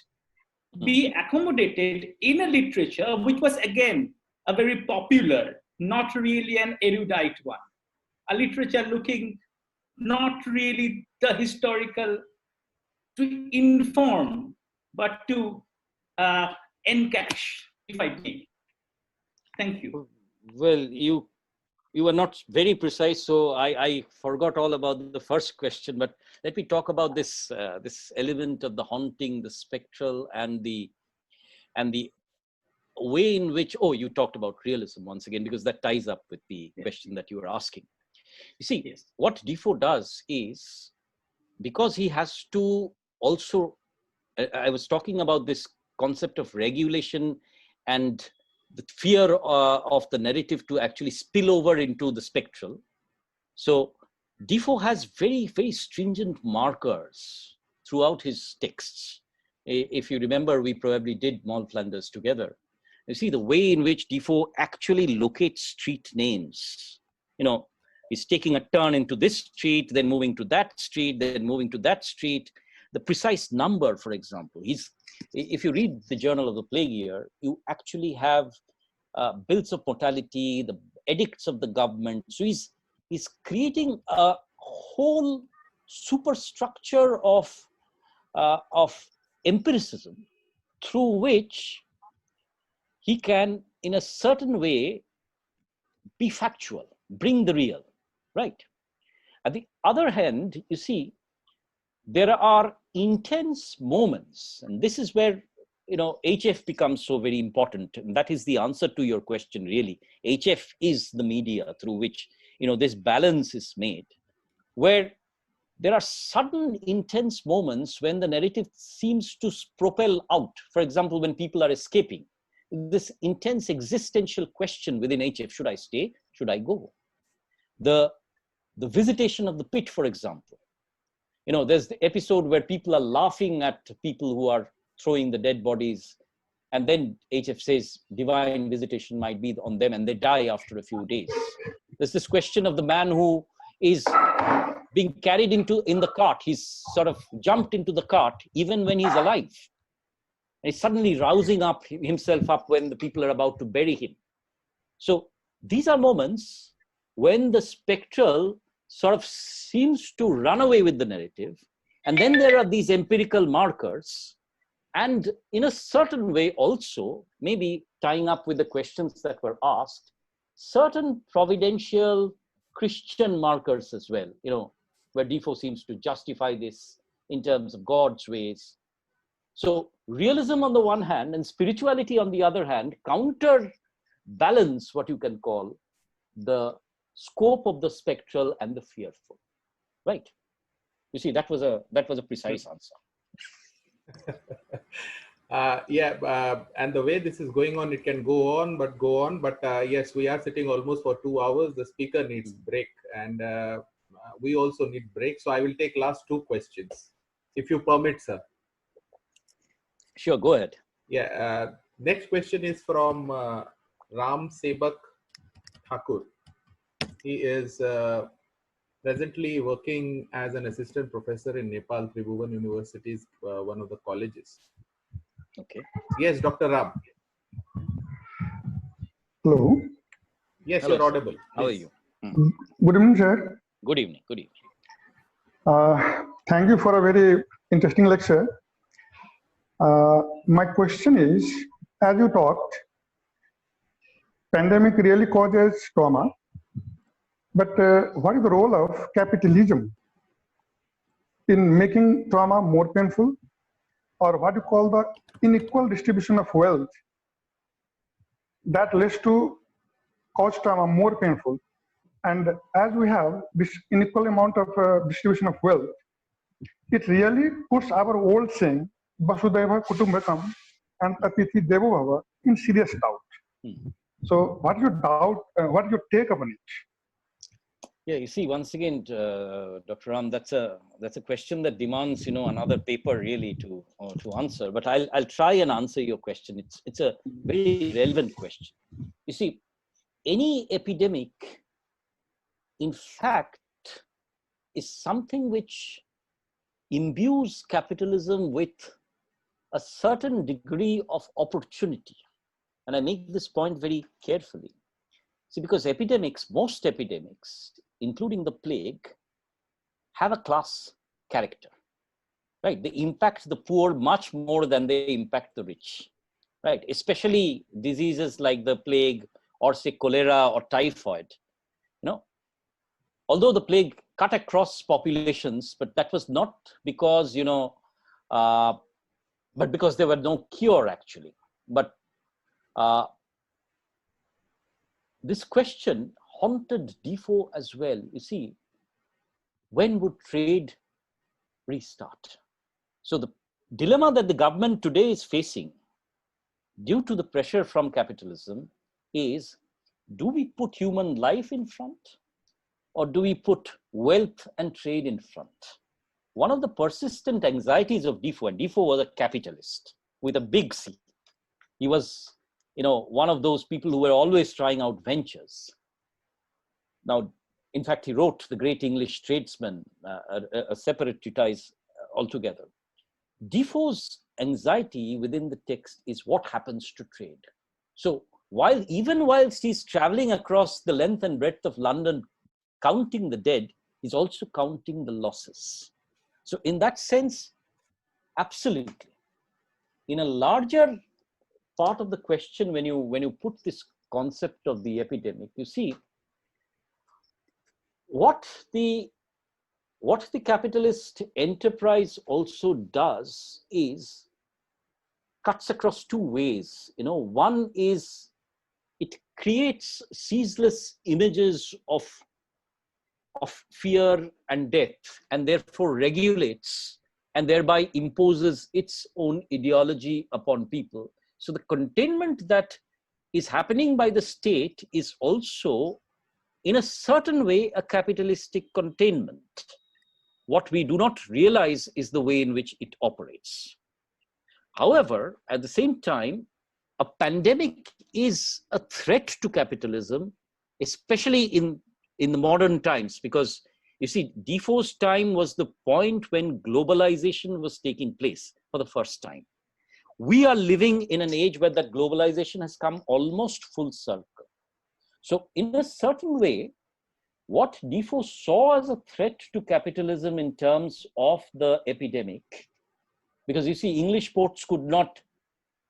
be accommodated in a literature which was again a very popular, not really an erudite one, a literature looking not really the historical to inform, but to encash, if I may. Thank you. Well, you were not very precise, so I forgot all about the first question. But let me talk about this this element of the haunting, the spectral, and the way in which you talked about realism once again, because that ties up with the question that you were asking. You see, what Defoe does is, because he has to also, I was talking about this concept of regulation and the fear of the narrative to actually spill over into the spectral. So Defoe has very, very stringent markers throughout his texts. If you remember, we probably did Moll Flanders together. You see the way in which Defoe actually locates street names. He's taking a turn into this street, then moving to that street, then moving to that street. The precise number, for example, if you read the Journal of the Plague Year, you actually have bills of mortality, the edicts of the government. So he's creating a whole superstructure of empiricism through which he can, in a certain way, be factual, bring the real, right? At the other hand, you see, there are intense moments, and this is where, HF becomes so very important. And that is the answer to your question, really. HF is the media through which, this balance is made, where there are sudden intense moments when the narrative seems to propel out. For example, when people are escaping, this intense existential question within HF, should I stay? Should I go? The visitation of the pit, for example. There's the episode where people are laughing at people who are throwing the dead bodies. And then HF says divine visitation might be on them and they die after a few days. There's this question of the man who is being carried in the cart. He's sort of jumped into the cart even when he's alive. And he's suddenly rousing himself up when the people are about to bury him. So these are moments when the spectral sort of seems to run away with the narrative. And then there are these empirical markers. And in a certain way also, maybe tying up with the questions that were asked, certain providential Christian markers as well, where Defoe seems to justify this in terms of God's ways. So realism on the one hand and spirituality on the other hand counterbalance what you can call the scope of the spectral and the fearful, right? You see, that was a precise answer. And the way this is going on, it can go on. But yes, we are sitting almost for 2 hours. The speaker needs break, and we also need break. So I will take last 2 questions, if you permit, sir. Sure, go ahead. Yeah. Next question is from Ram Sebak Thakur. He is presently working as an assistant professor in Nepal, Tribhuvan University's one of the colleges. Okay. Yes, Dr. Ram. Hello. Yes, hello, you're audible. How are you? Good evening, sir. Good evening. Good evening. Thank you for a very interesting lecture. My question is, as you talked, pandemic really causes trauma, but what is the role of capitalism in making trauma more painful, or what you call the unequal distribution of wealth that leads to cause trauma more painful? And as we have this unequal amount of distribution of wealth, it really puts our old saying, Vasudhaiva Kutumbakam and Atithi Devo Bhava, in serious doubt. So what you doubt, what you take upon it? Yeah, you see, once again, Dr. Ram, that's a question that demands, another paper really to answer. But I'll try and answer your question. It's a very relevant question. You see, any epidemic, in fact, is something which imbues capitalism with a certain degree of opportunity. And I make this point very carefully. See, because epidemics, most epidemics, including the plague, have a class character, right? They impact the poor much more than they impact the rich, right? Especially diseases like the plague or say cholera or typhoid, although the plague cut across populations, but that was not because, but because there were no cure actually. But this question haunted Defoe as well. You see, when would trade restart? So the dilemma that the government today is facing due to the pressure from capitalism is, do we put human life in front or do we put wealth and trade in front? One of the persistent anxieties of Defoe, and Defoe was a capitalist with a big C. He was, one of those people who were always trying out ventures. Now, in fact, he wrote The Great English Tradesman, a separate treatise altogether. Defoe's anxiety within the text is what happens to trade. So even whilst he's traveling across the length and breadth of London, counting the dead, he's also counting the losses. So in that sense, absolutely, in a larger part of the question, when you put this concept of the epidemic, you see what the capitalist enterprise also does is cuts across two ways. One is it creates ceaseless images of fear and death, and therefore regulates and thereby imposes its own ideology upon people. So the containment that is happening by the state is also, in a certain way, a capitalistic containment. What we do not realize is the way in which it operates. However, at the same time, a pandemic is a threat to capitalism, especially in the modern times, because you see, Defoe's time was the point when globalization was taking place for the first time. We are living in an age where that globalization has come almost full circle. So in a certain way, what Defoe saw as a threat to capitalism in terms of the epidemic, because you see, English ports could not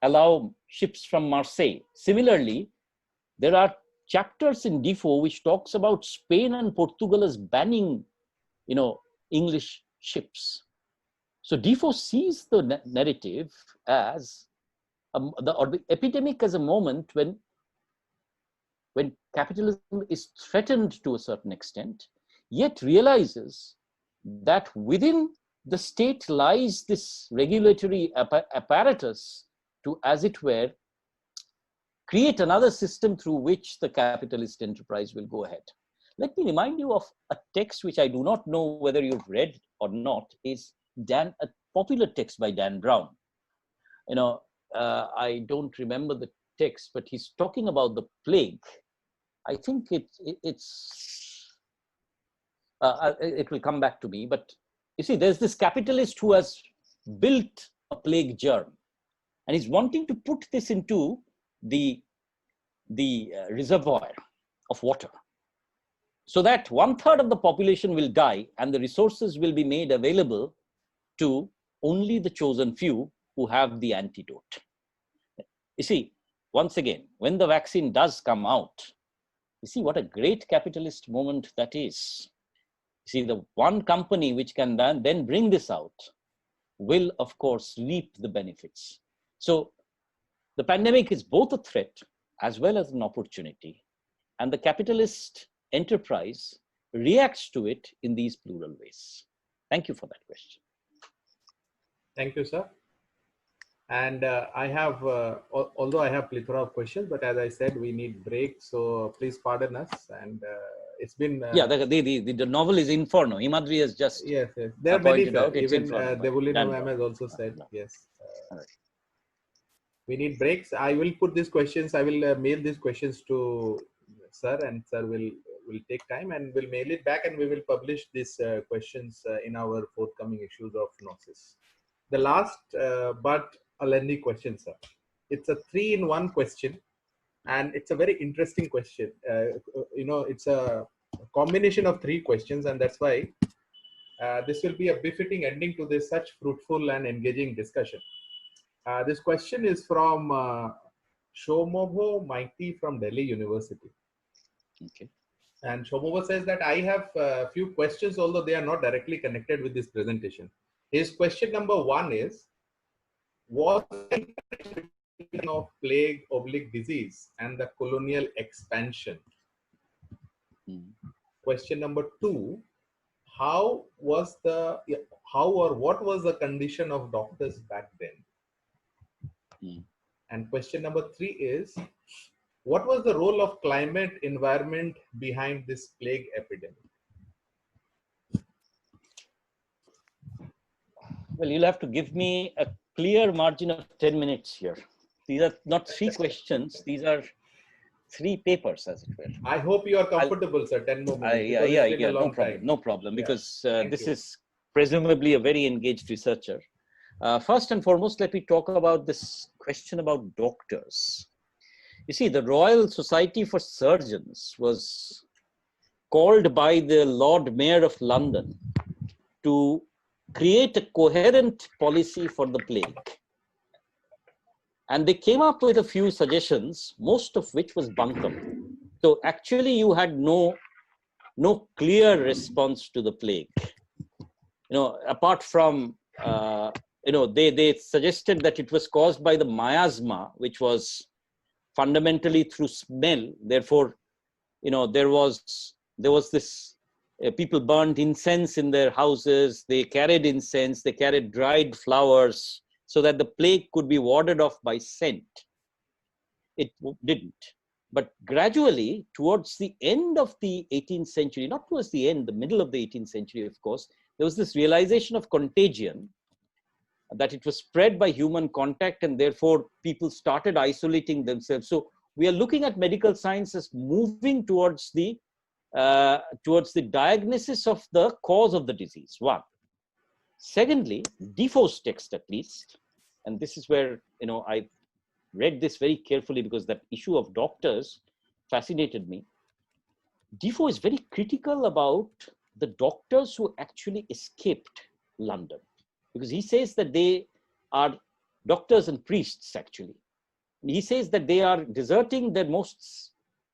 allow ships from Marseille. Similarly, there are chapters in Defoe which talks about Spain and Portugal as banning, English ships. So Defoe sees the narrative as the epidemic as a moment when capitalism is threatened to a certain extent, yet realizes that within the state lies this regulatory apparatus to, as it were, create another system through which the capitalist enterprise will go ahead. Let me remind you of a text which I do not know whether you've read or not, is a popular text by Dan Brown. I don't remember the text, but he's talking about the plague. I think it will come back to me, but you see, there's this capitalist who has built a plague germ, and he's wanting to put this into the reservoir of water, so that 1/3 of the population will die and the resources will be made available to only the chosen few who have the antidote. You see, once again, when the vaccine does come out, you see what a great capitalist moment that is. You see, the one company which can then bring this out will, of course, reap the benefits. So the pandemic is both a threat as well as an opportunity, and the capitalist enterprise reacts to it in these plural ways. Thank you for that question. Thank you, sir. And I have, although I have plethora of questions, but as I said, we need break. So please pardon us. And it's been the novel is Inferno. Himadri has just yes. There are many. Even Devulino Ma'am has also said yes. We need breaks. I will put these questions. I will mail these questions to sir, and sir will take time and will mail it back, and we will publish these questions in our forthcoming issues of Gnosis. The last, but a lengthy question, sir. It's a 3-in-1 question, and it's a very interesting question. It's a combination of 3 questions, and that's why this will be a befitting ending to this such fruitful and engaging discussion. This question is from Shomobo Maiti from Delhi University. Okay. And Shomobo says that I have a few questions, although they are not directly connected with this presentation. His question number 1 is, what of plague/disease and the colonial expansion? Question number 2, what was the condition of doctors back then? And question number 3 is, what was the role of climate environment behind this plague epidemic? Well, you'll have to give me a clear margin of 10 minutes here. These are not 3 questions. These are 3 papers, as it were. I hope you are comfortable, sir. 10 more minutes. No problem, because this is presumably a very engaged researcher. First and foremost, let me talk about this question about doctors. You see, the Royal Society for Surgeons was called by the Lord Mayor of London to create a coherent policy for the plague. And they came up with a few suggestions, most of which was bunkum. So actually you had no clear response to the plague. Apart from, they suggested that it was caused by the miasma, which was fundamentally through smell. Therefore, there was this, people burned incense in their houses, they carried incense, they carried dried flowers so that the plague could be warded off by scent. It didn't. But gradually, towards the end of the 18th century, not towards the end, the middle of the 18th century, of course, there was this realization of contagion, that it was spread by human contact, and therefore people started isolating themselves. So we are looking at medical science as moving towards the diagnosis of the cause of the disease, one. Secondly, Defoe's text at least, and this is where, I read this very carefully because that issue of doctors fascinated me. Defoe is very critical about the doctors who actually escaped London, because he says that they are doctors and priests actually. He says that they are deserting their most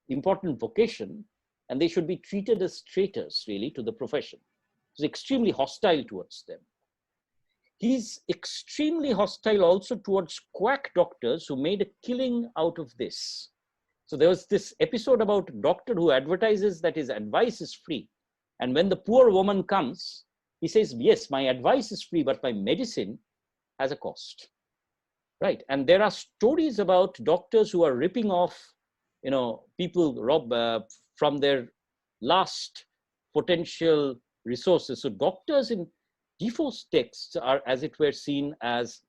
important vocation and they should be treated as traitors really to the profession. He's extremely hostile towards them. He's extremely hostile also towards quack doctors who made a killing out of this. So there was this episode about a doctor who advertises that his advice is free. And when the poor woman comes, he says, yes, my advice is free, but my medicine has a cost. Right. And there are stories about doctors who are ripping off, people from their last potential resources. So doctors in Defoe's texts are, as it were, seen as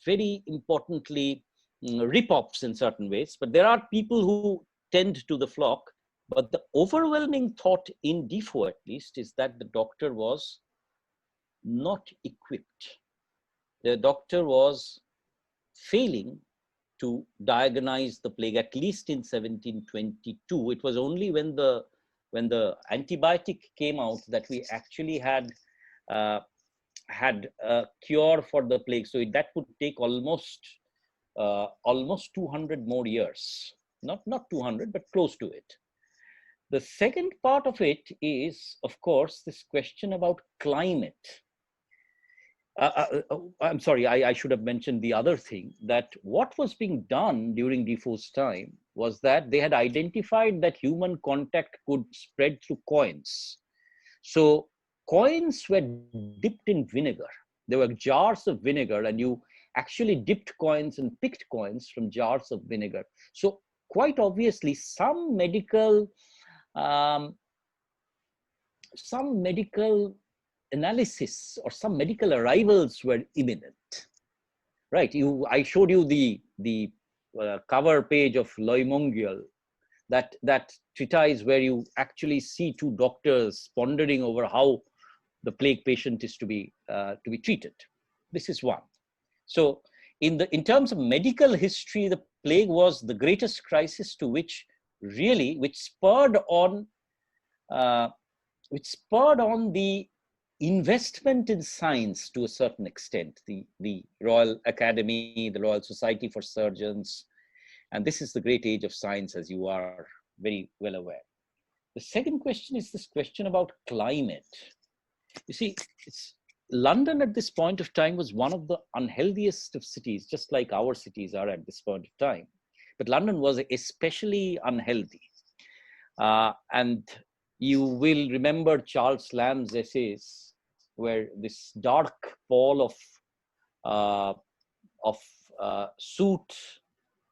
very importantly rip-offs in certain ways. But there are people who tend to the flock. But the overwhelming thought in Defoe, at least, is that the doctor was not equipped. The doctor was failing to diagnose the plague, at least in 1722. It was only when the antibiotic came out that we actually had a cure for the plague. So that would take almost 200 more years. Not 200, but close to it. The second part of it is, of course, this question about climate. I'm sorry, I should have mentioned the other thing, that what was being done during Defoe's time was that they had identified that human contact could spread through coins. So coins were dipped in vinegar. There were jars of vinegar, and you actually dipped coins and picked coins from jars of vinegar. So quite obviously, some medical analysis or some medical arrivals were imminent, right? I showed you the cover page of Loimogiel, that treatise where you actually see two doctors pondering over how the plague patient is to be treated. This is one. So in terms of medical history, the plague was the greatest crisis to which spurred on the investment in science to a certain extent, the Royal Academy, the Royal Society for Surgeons, and this is the great age of science, as you are very well aware. The second question is this question about climate. You see, London at this point of time was one of the unhealthiest of cities, just like our cities are at this point of time. But London was especially unhealthy. And you will remember Charles Lamb's essays, where this dark pall of soot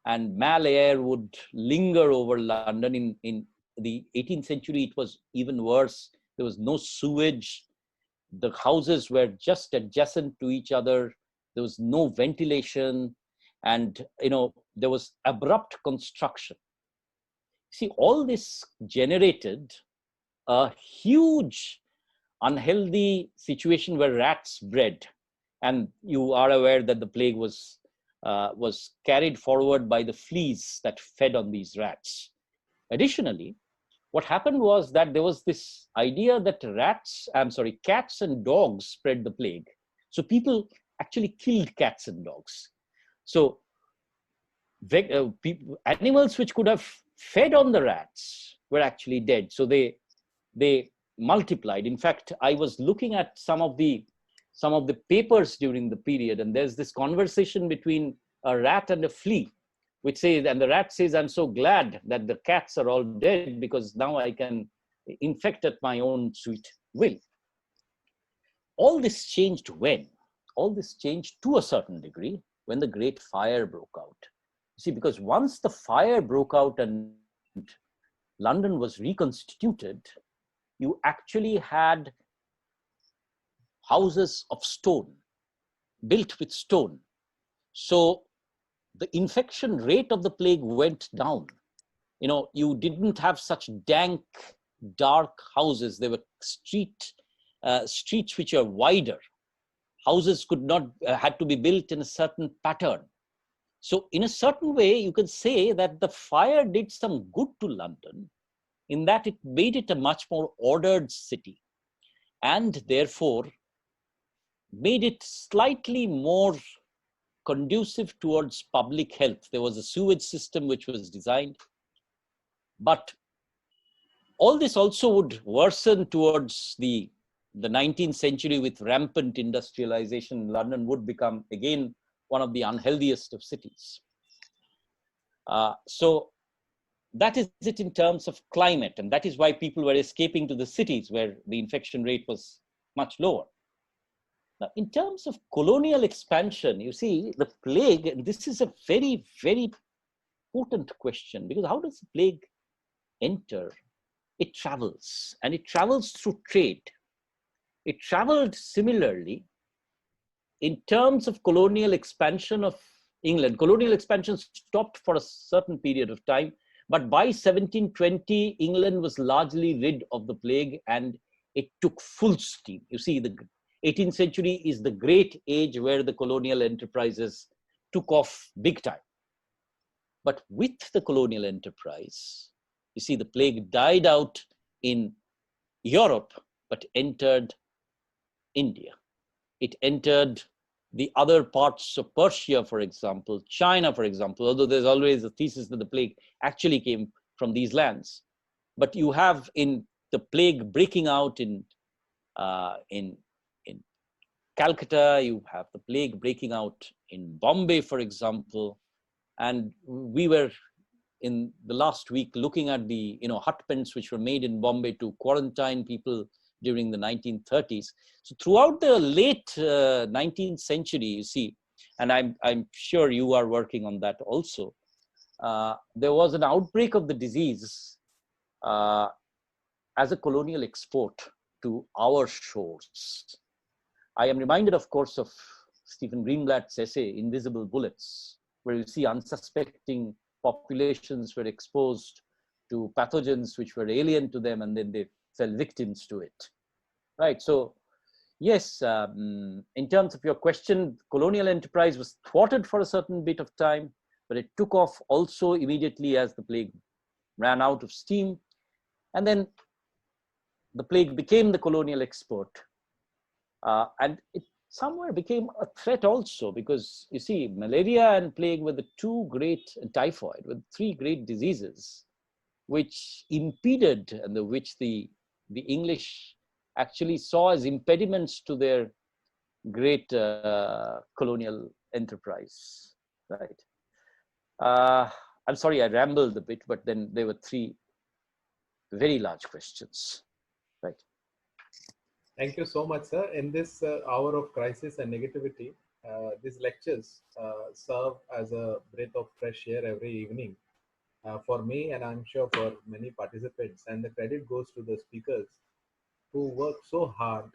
and mal air would linger over London. In the 18th century, it was even worse. There was no sewage. The houses were just adjacent to each other. There was no ventilation, and there was abrupt construction. See, all this generated a huge unhealthy situation where rats bred, and you are aware that the plague was carried forward by the fleas that fed on these rats. Additionally, what happened was that there was this idea that cats and dogs spread the plague. So people actually killed cats and dogs. So animals which could have fed on the rats were actually dead. So they multiplied. In fact, I was looking at some of the papers during the period, and there's this conversation between a rat and a flea, which says, and the rat says, "I'm so glad that the cats are all dead because now I can infect at my own sweet will." All this changed when? All this changed to a certain degree when the Great Fire broke out. See, because once the fire broke out and London was reconstituted, you actually had houses of stone, built with stone. So the infection rate of the plague went down. You know, you didn't have such dank, dark houses. There were streets which are wider. Houses could not, had to be built in a certain pattern. So in a certain way, you can say that the fire did some good to London in that it made it a much more ordered city and therefore made it slightly more conducive towards public health. There was a sewage system which was designed, but all this also would worsen towards the 19th century with rampant industrialization. London would become again one of the unhealthiest of cities. So that is it in terms of climate, and that is why people were escaping to the cities where the infection rate was much lower. Now, in terms of colonial expansion, you see, the plague, and this is a very, very important question, because how does the plague enter? It travels, and it travels through trade. It traveled similarly in terms of colonial expansion of England. Colonial expansion stopped for a certain period of time, but by 1720, England was largely rid of the plague and it took full steam. You see, the 18th century is the great age where the colonial enterprises took off big time. But with the colonial enterprise, you see, the plague died out in Europe, but entered India. It entered the other parts of Persia, for example, China, for example, although there's always a thesis that the plague actually came from these lands. But you have in the plague breaking out in Calcutta, you have the plague breaking out in Bombay, for example. And we were in the last week looking at the hut pens which were made in Bombay to quarantine people during the 1930s. So throughout the late 19th century, you see, and I'm sure you are working on that also, there was an outbreak of the disease as a colonial export to our shores. I am reminded, of course, of Stephen Greenblatt's essay, Invisible Bullets, where you see unsuspecting populations were exposed to pathogens which were alien to them, and then they fell victims to it, right? So yes, in terms of your question, colonial enterprise was thwarted for a certain bit of time, but it took off also immediately as the plague ran out of steam. And then the plague became the colonial export. And it somewhere became a threat also, because you see, malaria and plague were the two great, typhoid were three great diseases which impeded, and which the English actually saw as impediments to their great colonial enterprise, right? I'm sorry, I rambled a bit, but then there were three very large questions, right? Thank you so much, sir. In this hour of crisis and negativity, these lectures serve as a breath of fresh air every evening for me, and I'm sure for many participants. And the credit goes to the speakers who work so hard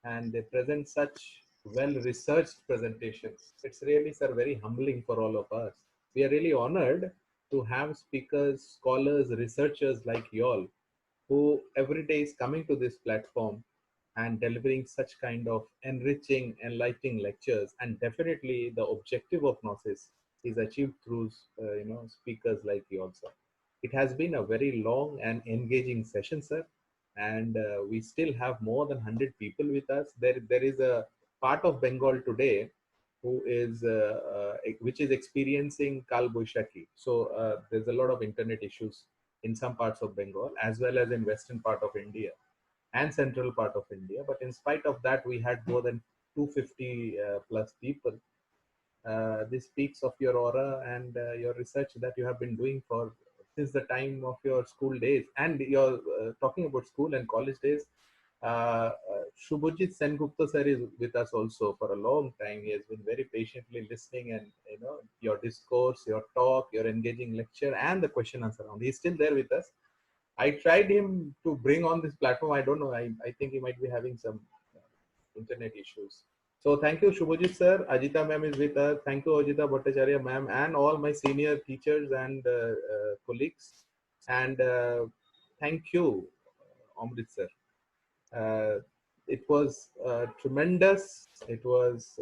and they present such well-researched presentations. It's really, sir, very humbling for all of us. We are really honored to have speakers, scholars, researchers like you all, who every day is coming to this platform and delivering such kind of enriching, enlightening lectures. And definitely the objective of Gnosis is achieved through speakers like you also. It has been a very long and engaging session, sir, and we still have more than 100 people with us. There is a part of Bengal today who is which is experiencing Kal Boishakhi. So there's a lot of internet issues in some parts of Bengal as well as in western part of India and central part of India. But in spite of that, we had more than 250 plus people. This speaks of your aura and your research that you have been doing for since the time of your school days. And you're talking about school and college days. Shubhajit Sengupta sir is with us also for a long time. He has been very patiently listening, and your discourse, your talk, your engaging lecture, and the question answer round. He's still there with us. I tried him to bring on this platform. I don't know. I think he might be having some internet issues. So thank you, Shubhajit sir. Ajita ma'am is with us. Thank you, Ajita Bhattacharya ma'am, and all my senior teachers and colleagues. And thank you, Amrit sir. It was tremendous. It was,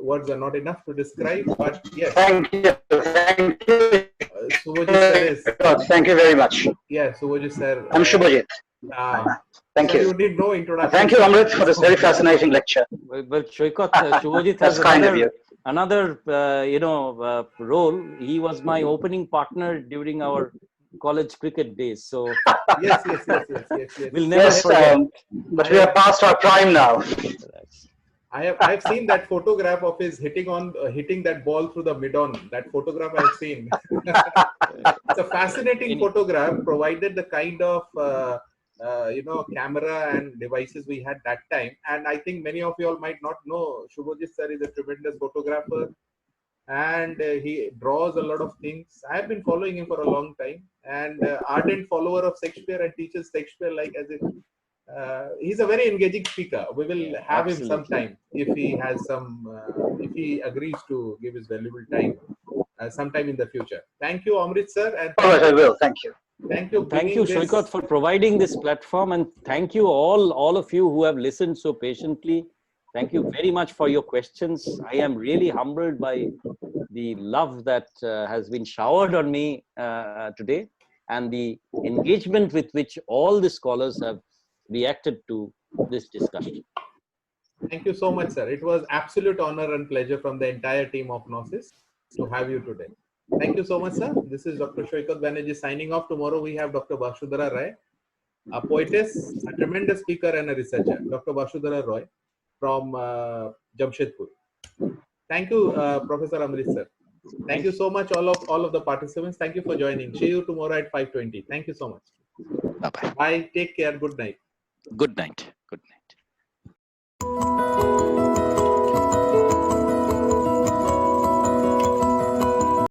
words are not enough to describe, but yes. Thank you. Thank you. Shubhajit sir is. Thank you very much. Yeah, Shubhajit sir. I'm Shubhajit. Thank you. You need no introduction. Thank you, Amrit, for this very fascinating lecture. Well, Shubhajit has another role. He was my opening partner during our college cricket days. So yes. We'll never forget. But we are past our prime now. I've seen that photograph of his hitting that ball through the mid-on. That photograph I've seen. It's a fascinating photograph, provided the kind of camera and devices we had that time. And I think many of you all might not know, Shubhajit sir is a tremendous photographer, and he draws a lot of things. I have been following him for a long time, and ardent follower of Shakespeare and teaches Shakespeare like as if he's a very engaging speaker. We will have him sometime if he has if he agrees to give his valuable time sometime in the future. Thank you, Amrit sir. And all right, I will. Thank you. Thank you, Shoykot, for providing this platform, and thank you all of you who have listened so patiently. Thank you very much for your questions. I am really humbled by the love that has been showered on me today, and the engagement with which all the scholars have reacted to this discussion. Thank you so much, sir. It was absolute honor and pleasure from the entire team of Gnosis to have you today. Thank you so much, sir. This is Dr. Shoykot Banerjee signing off. Tomorrow we have Dr. Vasudhara Roy, a poetess, a tremendous speaker and a researcher, Dr. Vasudhara Roy from Jamshedpur. Thank you, Professor Amrit sir. Thank you so much, all of the participants. Thank you for joining. See you tomorrow at 5:20. Thank you so much. Bye-bye. Bye. Take care. Good night. Good night. Good night.